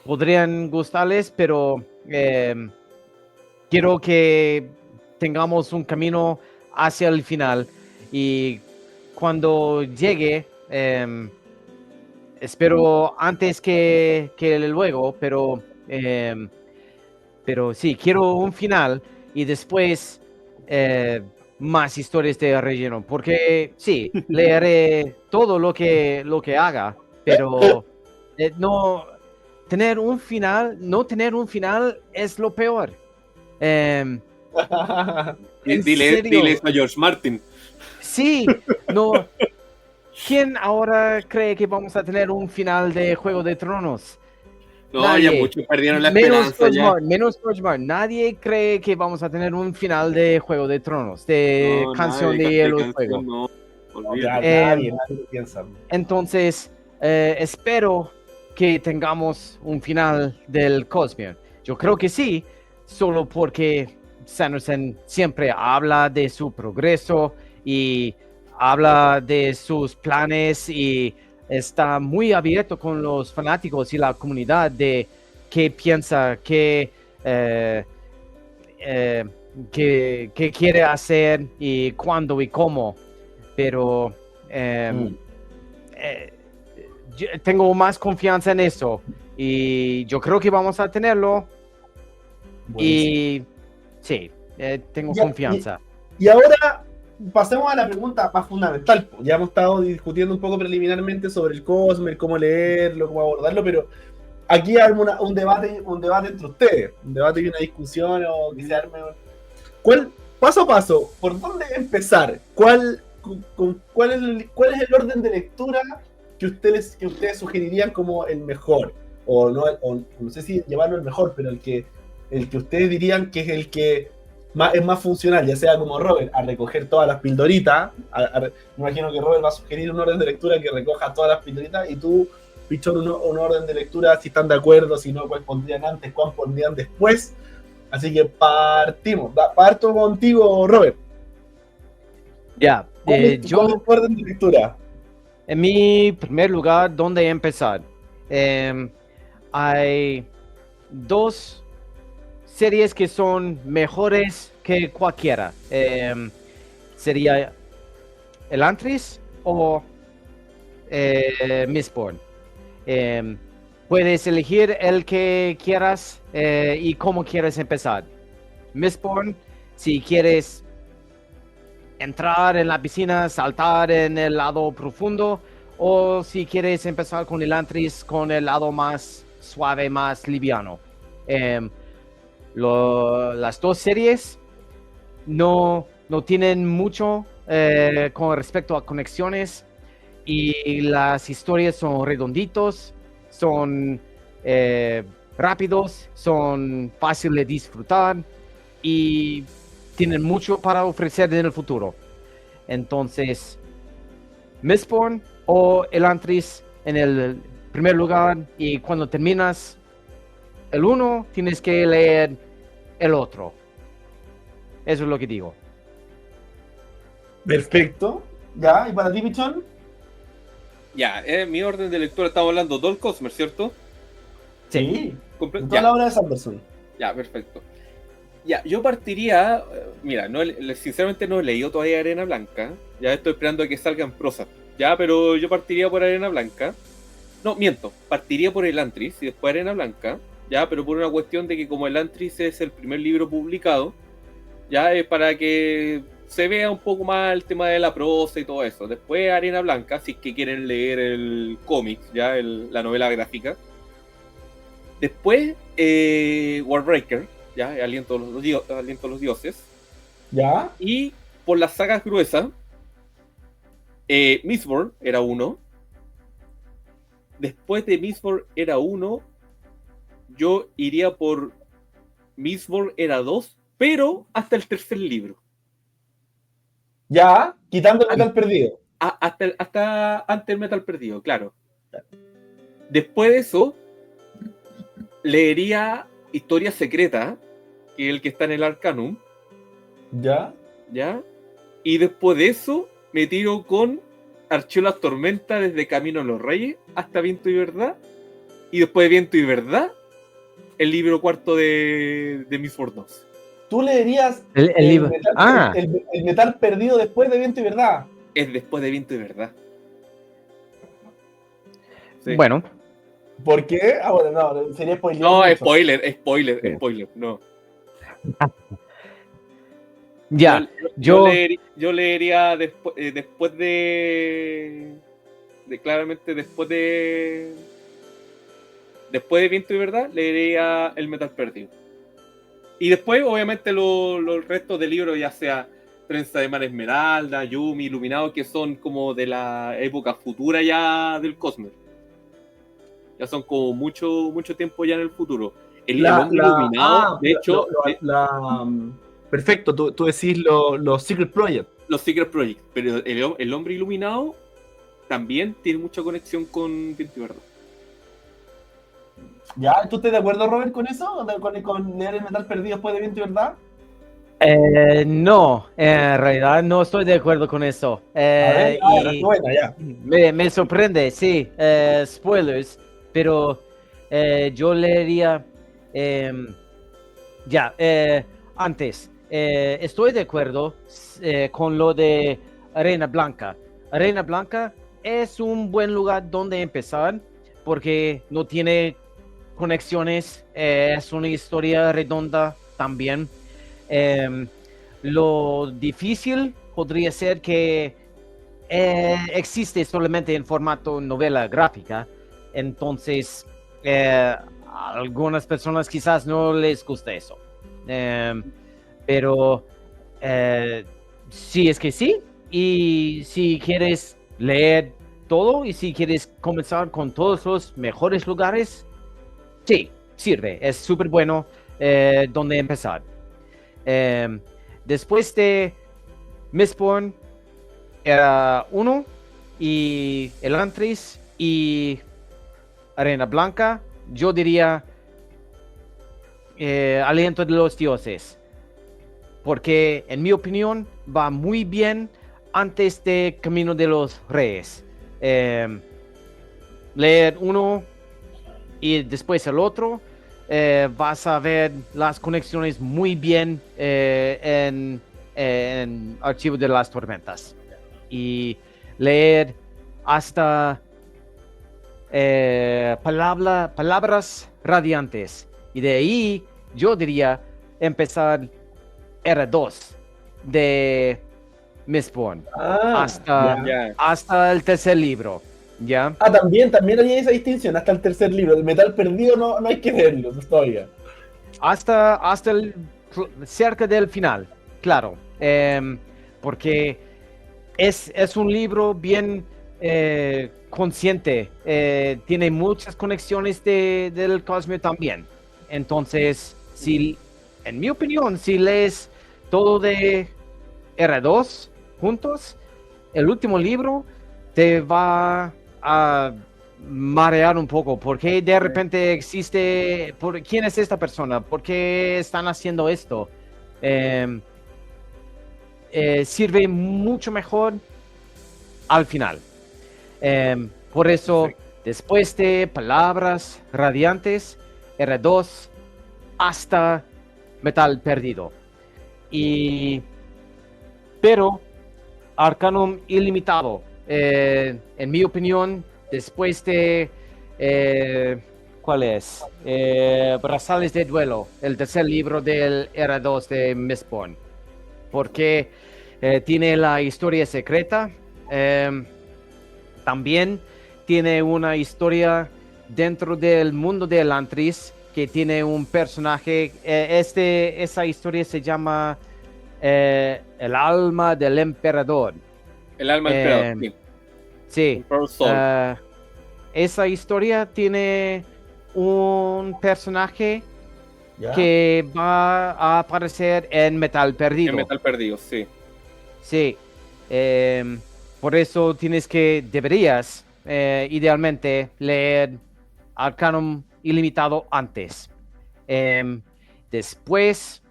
podrían gustarles, pero quiero que tengamos un camino hacia el final. Y cuando llegue, espero antes que luego, pero sí, quiero un final y después más historias de relleno, porque sí, leeré todo lo que haga, pero no tener un final es lo peor. Dile eso a George Martin. Sí, no. ¿Quién ahora cree que vamos a tener un final de Juego de Tronos? No, Nadie. Ya muchos perdieron la esperanza. Menos George Martin. Nadie cree que vamos a tener un final de Juego de Tronos, de Canción de Hielo y Fuego. No, nadie lo piensa. Entonces, espero que tengamos un final del Cosmere. Yo creo que sí, solo porque Sanderson siempre habla de su progreso y habla de sus planes y está muy abierto con los fanáticos y la comunidad de qué piensa, qué quiere hacer y cuándo y cómo. Pero yo tengo más confianza en eso y yo creo que vamos a tenerlo. Buenísimo. Y sí, tengo confianza. Y ahora pasemos a la pregunta más fundamental. Ya hemos estado discutiendo un poco preliminarmente sobre el Cosmere, cómo leerlo, cómo abordarlo, pero aquí hay un debate entre ustedes, un debate y una discusión, o que se arme. Paso a paso, ¿por dónde empezar? ¿Cuál es el orden de lectura que ustedes sugerirían como el mejor? O no sé si llevarlo el mejor, pero el que ustedes dirían que es el que es más funcional, ya sea como Robert, a recoger todas las pildoritas. Me imagino que Robert va a sugerir un orden de lectura que recoja todas las pildoritas, y tú, Pichón, un orden de lectura, si están de acuerdo, si no, cuál pondrían antes, cuál pondrían después. Así que partimos. Parto contigo, Robert. Ya, ¿Cuál es tu orden de lectura? En mi primer lugar, ¿dónde empezar? Hay dos series que son mejores que cualquiera. Sería Elantris o Mistborn. Puedes elegir el que quieras y cómo quieres empezar. Mistborn, si quieres entrar en la piscina, saltar en el lado profundo, o si quieres empezar con Elantris, con el lado más suave, más liviano. Las dos series no tienen mucho con respecto a conexiones, y las historias son redonditos, son rápidos, son fáciles de disfrutar y tienen mucho para ofrecer en el futuro. Entonces, Mistborn o Elantris en el primer lugar, y cuando terminas el uno, tienes que leer el otro. Eso es lo que digo. Perfecto. Ya, ¿y para ti, Pichón? Ya, mi orden de lectura, estamos hablando Dol Cosmer, ¿cierto? Sí. En toda Ya. la obra de Sanderson. Ya, perfecto. Ya, yo partiría, mira, sinceramente no he leído todavía Arena Blanca, ya estoy esperando a que salga en prosa, ya, pero yo partiría por Arena Blanca. No, miento, partiría por Elantris y después Arena Blanca, ya, pero por una cuestión de que como Elantris es el primer libro publicado, ya es para que se vea un poco más el tema de la prosa y todo eso. Después Arena Blanca, si es que quieren leer el cómic, ya, la novela gráfica. Después Warbreaker, ya, Aliento a los Dioses. ¿Ya? Y por las sagas gruesas, Mistborn era uno. Después de Mistborn era uno, yo iría por Mistborn era 2, pero hasta el tercer libro. Ya, quitando el metal perdido. Hasta antes del Metal Perdido, claro. Después de eso, leería Historia Secreta, que es el que está en el Arcanum. ¿Ya? ¿Ya? Y después de eso, me tiro con Archivo de las Tormentas desde Camino a los Reyes hasta Viento y Verdad. Y después de Viento y Verdad, el libro cuarto de Mistborn 2. ¿Tú leerías el libro? El metal perdido después de Viento y Verdad? Es después de Viento y Verdad. Sí. Bueno. ¿Por qué? Ah, bueno, no, sería spoiler. No, mucho. spoiler, no. Ya, yo leería después de claramente después de Viento y Verdad, leería El Metal Perdido. Y después, obviamente, los restos del libro, ya sea Trenza de Mar Esmeralda, Yumi, Iluminado, que son como de la época futura ya del Cosmos. Ya son como mucho tiempo ya en el futuro. El Hombre Iluminado, de hecho... perfecto, tú decís los Secret Project. Los Secret Project, pero el Hombre Iluminado también tiene mucha conexión con Viento y Verdad. ¿Ya? ¿Tú estás de acuerdo, Robert, con eso? ¿Con leer el metal perdido después de Viento y Verdad? No, en realidad no estoy de acuerdo con eso. Ya. Me sorprende, sí, spoilers, pero yo leería antes. Estoy de acuerdo con lo de Arena Blanca. Arena Blanca es un buen lugar donde empezar porque no tiene conexiones, es una historia redonda también. Lo difícil podría ser que existe solamente en formato novela gráfica, entonces a algunas personas quizás no les gusta eso, pero sí es que sí, y si quieres leer todo y si quieres comenzar con todos los mejores lugares, sí, sirve, es súper bueno donde empezar. Después de Mistborn era 1 y Elantris y Arena Blanca, yo diría Aliento de los Dioses, porque en mi opinión va muy bien antes de Camino de los Reyes. Leer uno y después el otro, vas a ver las conexiones muy bien en Archivo de las Tormentas. Y leer hasta palabras radiantes. Y de ahí yo diría empezar R2 de Mistborn hasta el tercer libro. ¿Ya? También había esa distinción, hasta el tercer libro. El metal perdido no hay que verlo todavía. Hasta cerca del final, claro. Porque es un libro bien consciente. Tiene muchas conexiones del cosmos también. Entonces, en mi opinión, si lees todo de R2 juntos, el último libro te va a marear un poco, porque de repente existe, ¿quién es esta persona? ¿Por qué están haciendo esto? Sirve mucho mejor al final. Por eso, después de palabras radiantes, R2 hasta metal perdido. Pero Arcanum ilimitado, en mi opinión, después de ¿cuál es? Brazales de duelo, el tercer libro del R2 de Mistborn, porque tiene la historia secreta, también tiene una historia dentro del mundo de Elantris, que tiene un personaje, esa historia se llama El alma del emperador. El alma del emperador, sí. Esa historia tiene un personaje que va a aparecer en Metal Perdido. En Metal Perdido, sí. Sí. Por eso deberías idealmente leer Arcanum Ilimitado antes. Después...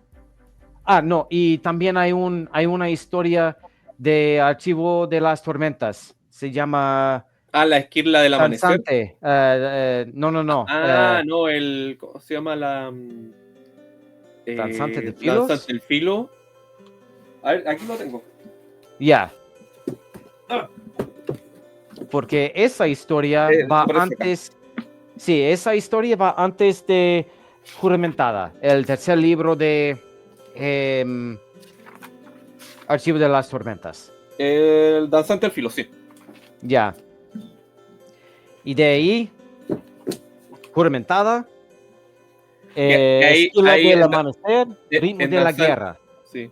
no, y también hay una historia de Archivo de las Tormentas. Se llama... la Esquirla del Amanecer. No. no, ¿cómo se llama? Danzante de Filos. Danzante del Filo. A ver, aquí lo tengo. Ya. Porque esa historia va antes... Sí, esa historia va antes de Juramentada, el tercer libro de Archivo de las Tormentas. El Danzante del Filo, sí. Ya. Y de ahí, Juramentada, Esquila del Amanecer, Ritmo de la Guerra. Sí.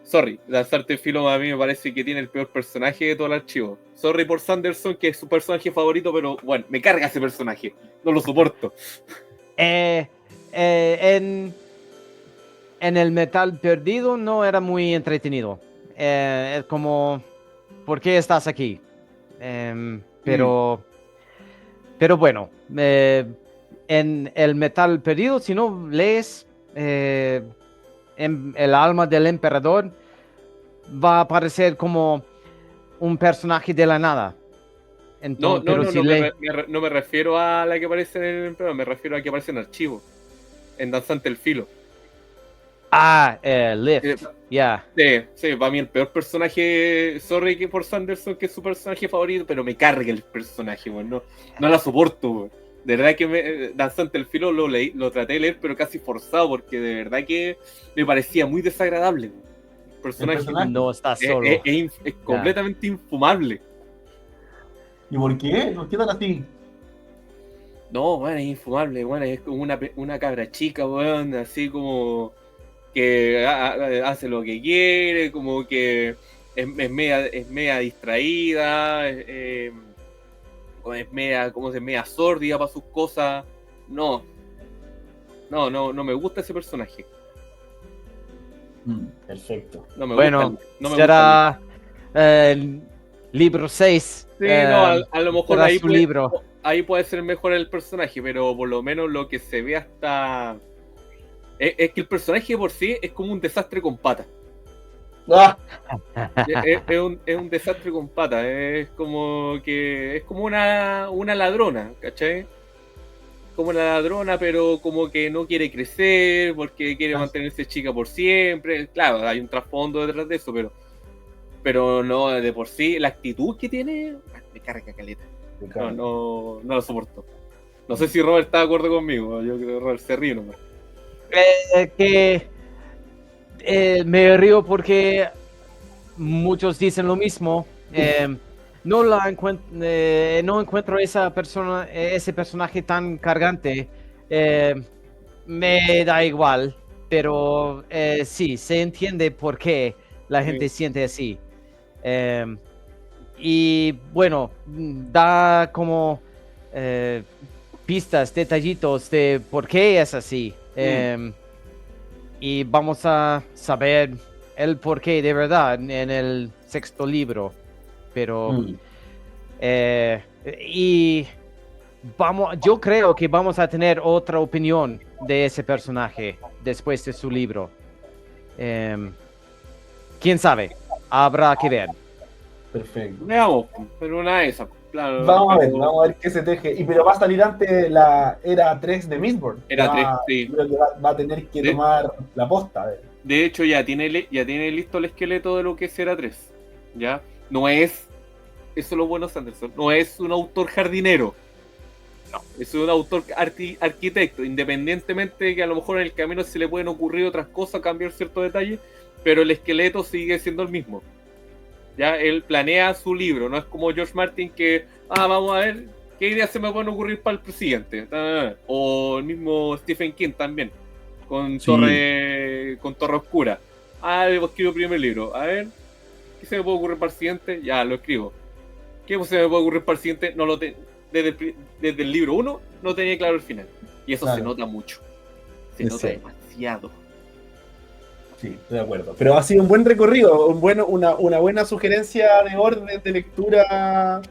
Sorry, Danzante del Filo a mí me parece que tiene el peor personaje de todo el archivo. Sorry por Sanderson, que es su personaje favorito, pero bueno, me carga ese personaje. No lo soporto. En el Metal Perdido no era muy entretenido. Es como, ¿por qué estás aquí? Pero bueno, en el Metal Perdido, si no lees en el alma del emperador, va a aparecer como un personaje de la nada. Entonces, no me refiero a la que aparece en el emperador, me refiero a la que aparece en archivo, en Danzante del Filo. Lift, ya. Sí, para mí el peor personaje, sorry que por Sanderson, que es su personaje favorito, pero me carga el personaje, bueno, no la soporto, bueno. De verdad que Danzante del Filo lo traté de leer, pero casi forzado, porque de verdad que me parecía muy desagradable. El personaje no está solo. Es completamente infumable. ¿Y por qué? ¿Por qué tan así? No, bueno, es infumable, bueno, es como una cabra chica, bueno, así como que hace lo que quiere, como que es media distraída, es media sórdida para sus cosas. No me gusta ese personaje. Perfecto. No me bueno, gusta, será el libro 6. Sí, a lo mejor ahí puede ser mejor el personaje, pero por lo menos lo que se ve hasta... Es que el personaje por sí es como un desastre con patas. Es un desastre con patas. Es como una ladrona, ¿cachai? Como una ladrona, pero como que no quiere crecer porque quiere mantenerse chica por siempre. Claro, hay un trasfondo detrás de eso, pero no, de por sí la actitud que tiene Me carga caleta. Me carga. No lo soporto. No sé si Robert está de acuerdo conmigo. Yo creo que Robert se ríe nomás. Me río porque muchos dicen lo mismo. No encuentro ese personaje tan cargante. Me da igual, pero sí, se entiende por qué la gente siente así. Y bueno, da como pistas, detallitos de por qué es así. Y vamos a saber el porqué de verdad en el sexto libro. Pero yo creo que vamos a tener otra opinión de ese personaje después de su libro. ¿Quién sabe? Habrá que ver. Perfecto. Veamos, pero una de esas. Claro, Vamos a ver qué se teje. Pero va a salir antes la era 3 de Mistborn. Era 3, sí. Creo que va a tener que tomar la posta. De hecho, ya tiene listo el esqueleto de lo que será 3. ¿Ya? No es... Eso es lo bueno, Sanderson. No es un autor jardinero. No, es un autor arquitecto. Independientemente de que a lo mejor en el camino se le pueden ocurrir otras cosas, cambiar ciertos detalles, pero el esqueleto sigue siendo el mismo. Ya, él planea su libro, no es como George Martin que, vamos a ver qué ideas se me pueden ocurrir para el siguiente. O el mismo Stephen King también, con Torre Oscura. Escribo el primer libro, a ver, ¿qué se me puede ocurrir para el siguiente? Ya, lo escribo. ¿Qué se me puede ocurrir para el siguiente? Desde el libro 1 no tenía claro el final. Y eso se nota mucho. Se nota demasiado. Sí, estoy de acuerdo. Pero ha sido un buen recorrido, una buena sugerencia de orden de lectura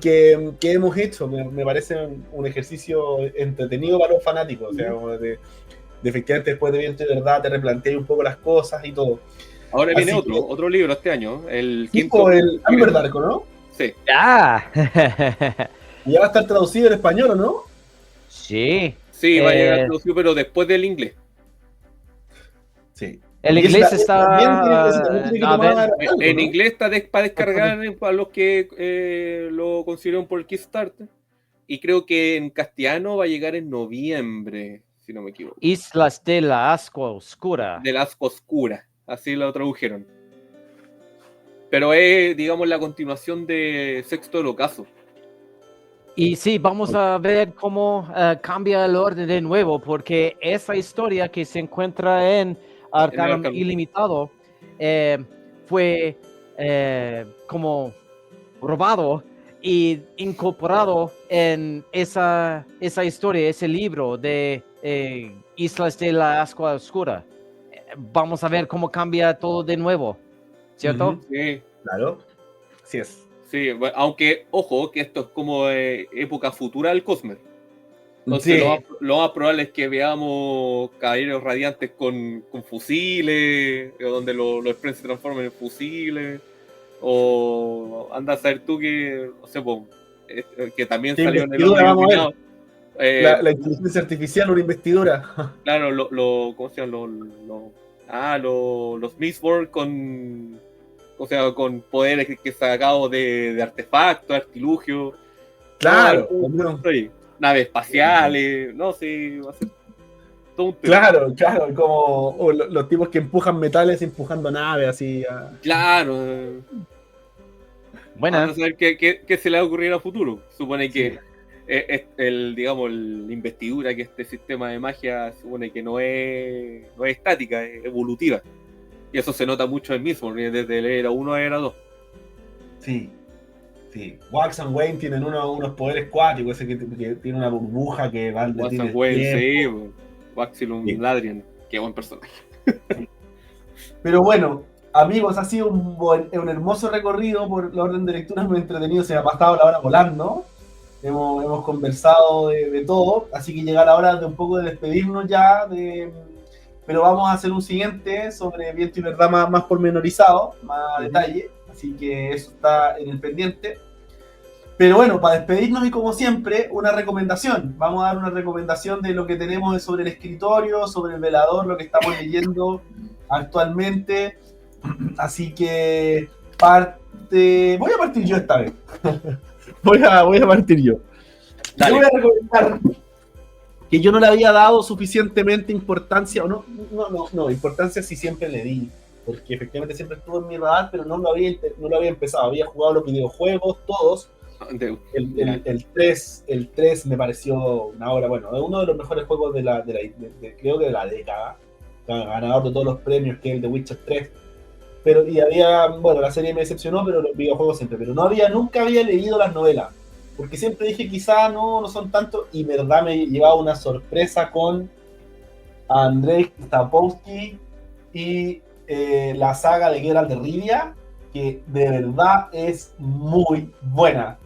que hemos hecho. Me parece un ejercicio entretenido para los fanáticos. O sea, como de efectivamente después de Viento y Verdad te replanteé un poco las cosas y todo. Ahora viene otro libro este año, el quinto. El Amber Darko, ¿no? Sí. ¡Ah! Y ya va a estar traducido en español, ¿o no? Sí. Sí, va a llegar traducido, pero después del inglés. Sí. El inglés está... En inglés está para descargar para los que lo consideran por Kickstarter. Y creo que en castellano va a llegar en noviembre, si no me equivoco. Islas de la Ascua Oscura. De la Ascua Oscura, así lo tradujeron. Pero es, digamos, la continuación de Sexto del Ocaso. Y sí, vamos a ver cómo cambia el orden de nuevo, porque esa historia que se encuentra en Arcanum Ilimitado fue como robado y incorporado en esa historia, ese libro de Islas de la Ascua Oscura. Vamos a ver cómo cambia todo de nuevo, ¿cierto? Sí, claro. Sí es. Sí, aunque, ojo, que esto es como época futura del Cosmere. Entonces lo más probable es que veamos caballeros radiantes con fusiles, donde los Spren se transformen en fusiles, o anda a saber tú que, no sé, que también salió en el Hombre la inteligencia artificial, una investidura. Claro, ¿cómo se llama? Los Mistborn con poderes que sacado de artefactos, artilugios. Claro. Naves espaciales, no sé, va a ser todo un tema. Claro, como los tipos que empujan metales empujando naves, así. Claro. Bueno. Vamos a saber qué se le va a ocurrir a futuro. Supone que digamos, la investidura, que este sistema de magia supone que no es estática, es evolutiva. Y eso se nota mucho en mismo, desde la era 1 a era 2. Sí. Wax and Wayne tienen unos poderes cuáticos, ese que tiene una burbuja que va al Wax and Wayne, sí. Wax y Ladrian, qué buen personaje. Pero bueno, amigos, ha sido un hermoso recorrido por la orden de lectura, muy entretenido, se me ha pasado la hora volando. Hemos conversado de todo, así que llega la hora de un poco de despedirnos ya, pero vamos a hacer un siguiente sobre Viento y Verdad más pormenorizado, más a detalle, así que eso está en el pendiente. Pero bueno, para despedirnos y como siempre, una recomendación. Vamos a dar una recomendación de lo que tenemos sobre el escritorio, sobre el velador, lo que estamos leyendo actualmente. Así que Voy a partir yo esta vez. voy a partir yo. Dale. Yo voy a recomendar que yo no le había dado suficientemente importancia, o no, importancia sí siempre le di, porque efectivamente siempre estuvo en mi radar, pero no lo había empezado, había jugado los videojuegos, todos. El 3 me pareció una obra, bueno, es uno de los mejores juegos creo que de la década, ganador de todos los premios, que es el de Witcher 3. Pero, y bueno, la serie me decepcionó, pero los videojuegos siempre, pero nunca había leído las novelas, porque siempre dije quizá no son tanto, y verdad me llevaba una sorpresa con Andrzej Sapkowski y la saga de Geralt de Rivia, que de verdad es muy buena.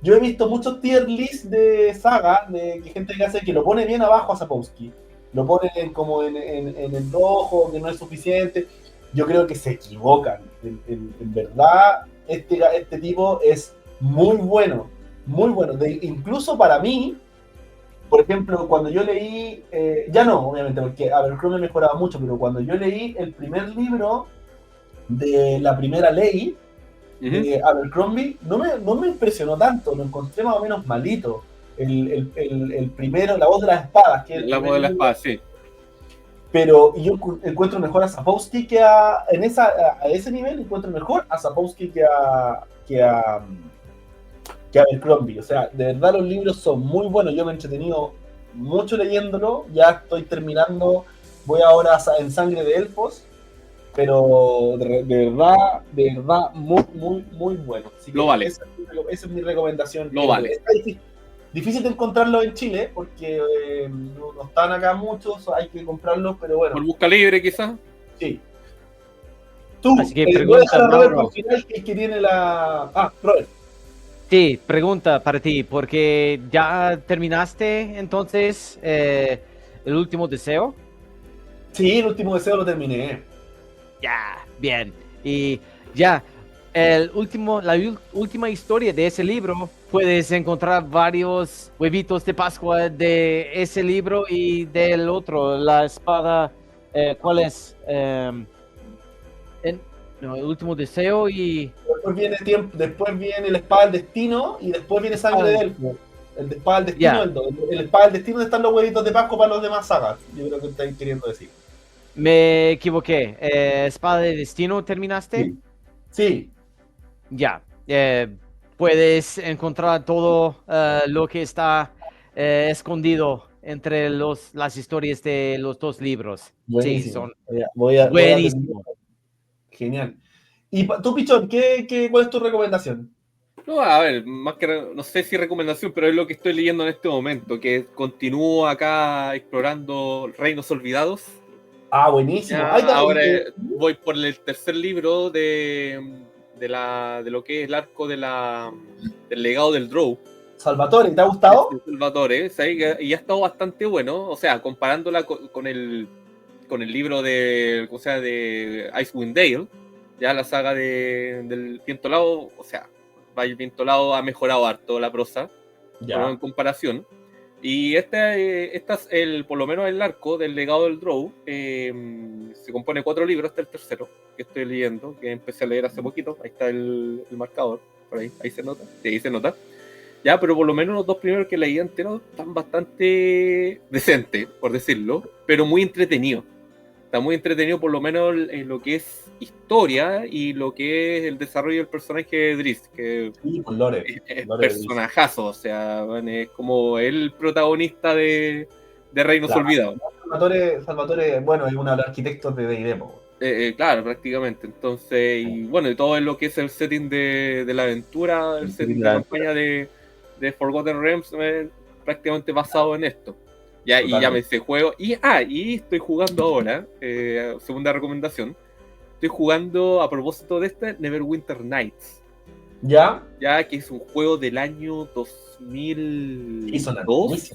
Yo he visto muchos tier list de saga, de gente que hace que lo pone bien abajo a Sapkowski, lo pone como en el rojo, que no es suficiente. Yo creo que se equivocan. En verdad, este tipo es muy bueno, muy bueno. Incluso para mí, por ejemplo, cuando yo leí, ya no, obviamente, porque Abercrombie mejoraba mucho, pero cuando yo leí el primer libro de La Primera Ley, de Abercrombie, no me impresionó tanto, lo encontré más o menos malito. El primero, La Voz de las Espadas, que es La Voz de las Espadas, sí. Pero yo encuentro mejor a Sapkowski que a ese nivel encuentro mejor a Sapkowski que a Abercrombie. O sea, de verdad los libros son muy buenos. Yo me he entretenido mucho leyéndolo. Ya estoy terminando. Voy ahora en Sangre de Elfos. Pero de verdad, muy bueno. Así que lo vale. Esa es mi recomendación. Lo vale. Está difícil de encontrarlo en Chile, porque no están acá muchos, hay que comprarlos, pero bueno. ¿Por busca libre, quizás? Sí. Tú, así que pregunta, a Robert por final, que tiene la... Robert. Sí, pregunta para ti, porque ya terminaste entonces el último deseo. Sí, el último deseo lo terminé. Ya, bien. Y ya, la última historia de ese libro, puedes encontrar varios huevitos de Pascua de ese libro y del otro, la espada, ¿cuál es? El último deseo y... Después viene la espada del destino y después viene Sangre de Elfo. El de espada del destino, el espada del destino están los huevitos de Pascua para los demás sagas. Yo creo que estáis queriendo decir. Me equivoqué. ¿Espada de destino terminaste? Sí. Ya. Puedes encontrar todo lo que está escondido entre las historias de los dos libros. Buenísimo. Sí, son buenísimos. Genial. Y tú, Pichón, ¿cuál es tu recomendación? No, a ver, más que no sé si recomendación, pero es lo que estoy leyendo en este momento, que continúo acá explorando Reinos Olvidados. Buenísimo. Ahora voy por el tercer libro de lo que es el arco del legado del Drow. Salvatore, ¿te ha gustado? Salvatore, ¿sabes? Y ha estado bastante bueno, o sea, comparándola con el libro de Icewind Dale, ya la saga del Viento Helado, o sea, el Viento Helado ha mejorado harto la prosa, bueno, en comparación. Y por lo menos el arco del legado del Drow se compone de 4 libros, hasta el tercero que estoy leyendo, que empecé a leer hace poquito. Ahí está el marcador, por ahí se nota, sí, ahí se nota. Ya, pero por lo menos los 2 primeros que leí enteros están bastante decentes, por decirlo, pero muy entretenidos. Está muy entretenido, por lo menos en lo que es historia y lo que es el desarrollo del personaje de Drizzt, que sí, con Lore. Es personajazo, o sea, bueno, es como el protagonista de Reinos Olvidados. Salvatore, bueno, es uno de los arquitectos de D&D. Claro, prácticamente. Entonces, y bueno, y todo lo que es el setting de la aventura, el setting de campaña de Forgotten Realms, prácticamente basado en esto. Ya, y ya me hice juego. Y estoy jugando ahora, segunda recomendación. Estoy jugando, a propósito de Neverwinter Nights. ¿Ya? Ya, que es un juego del año 2002.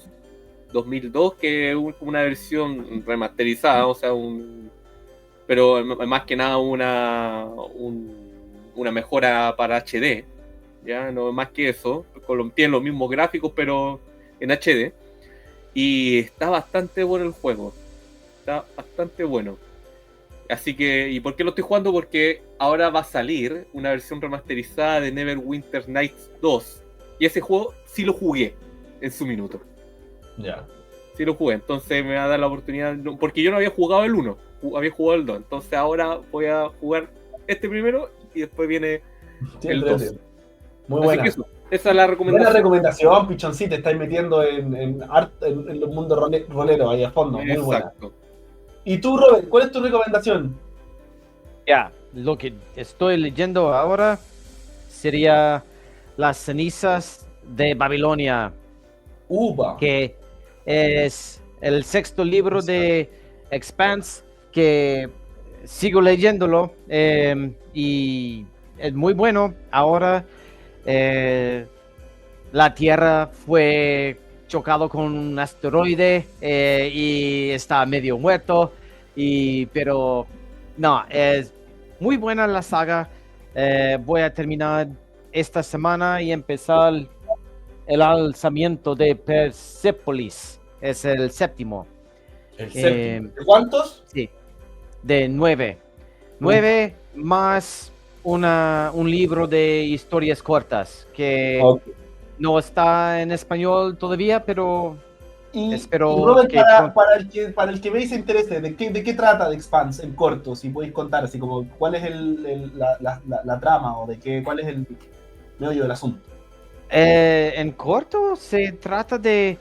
2002, que es una versión remasterizada, o sea, pero más que nada una mejora para HD. Ya, no más que eso. Tiene los mismos gráficos, pero en HD. Y está bastante bueno el juego. Está bastante bueno. Así que, ¿y por qué lo estoy jugando? Porque ahora va a salir una versión remasterizada de Neverwinter Nights 2. Y ese juego sí lo jugué en su minuto. Ya. Sí lo jugué, entonces me va a dar la oportunidad, porque yo no había jugado el 1, había jugado el 2, entonces ahora voy a jugar este primero y después viene el 2. Muy Así buena. que eso, esa es la Buena recomendación. recomendación, Pichón, sí, te estáis metiendo en los mundos roleros ahí a fondo, muy buena. Exacto. ¿Y tú, Robert, cuál es tu recomendación? Ya, lo que estoy leyendo ahora sería Las cenizas de Babilonia, Upa. que es el 6º libro de Expanse, que sigo leyéndolo y es muy bueno. Ahora la Tierra fue chocado con un asteroide y está medio muerto, pero no, es muy buena la saga. Voy a terminar esta semana y empezar el alzamiento de Persepolis. Es el 7º. El séptimo. ¿De cuántos? Sí, de 9. 9 más un libro de historias cortas que Ok. no está en español todavía, pero Y espero Robert, que para el que veis interese, ¿de qué trata The Expanse en corto? Si podéis contar, así como cuál es la trama o cuál es el meollo del asunto. En corto se trata de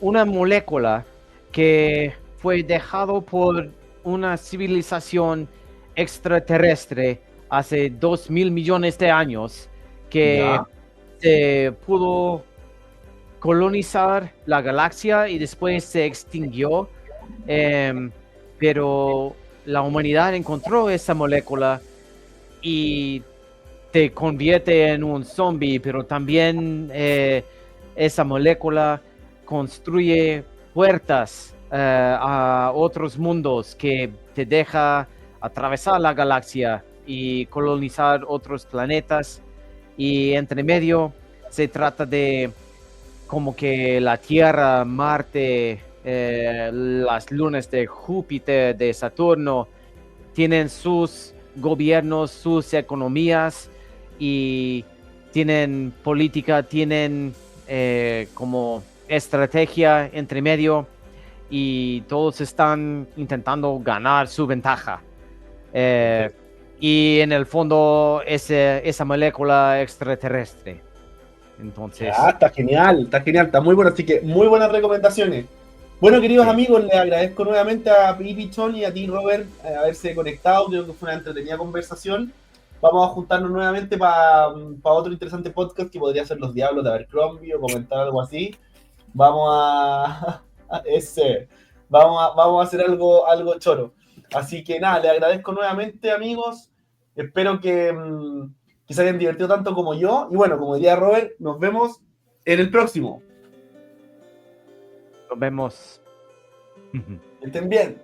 una molécula que fue dejado por una civilización extraterrestre hace 2.000 millones de años que Ya. se pudo colonizar la galaxia y después se extinguió, pero la humanidad encontró esa molécula y te convierte en un zombie, pero también esa molécula construye puertas a otros mundos que te deja atravesar la galaxia y colonizar otros planetas. Y entre medio se trata de como que la Tierra, Marte, las lunas de Júpiter, de Saturno, tienen sus gobiernos, sus economías y tienen política, tienen como estrategia entre medio y todos están intentando ganar su ventaja. Y en el fondo esa molécula extraterrestre. Entonces, Está genial, está muy bueno, así que muy buenas recomendaciones. Bueno, queridos sí. amigos, les agradezco nuevamente a Pichón y a ti, Robert, haberse conectado. Creo que fue una entretenida conversación. Vamos a juntarnos nuevamente para otro interesante podcast que podría ser Los Diablos de Abercrombie o comentar algo así. Vamos a vamos a hacer algo choro. Así que nada, les agradezco nuevamente, amigos. Espero que se hayan divertido tanto como yo. Y bueno, como diría Robert, nos vemos en el próximo. Nos vemos. Que estén bien.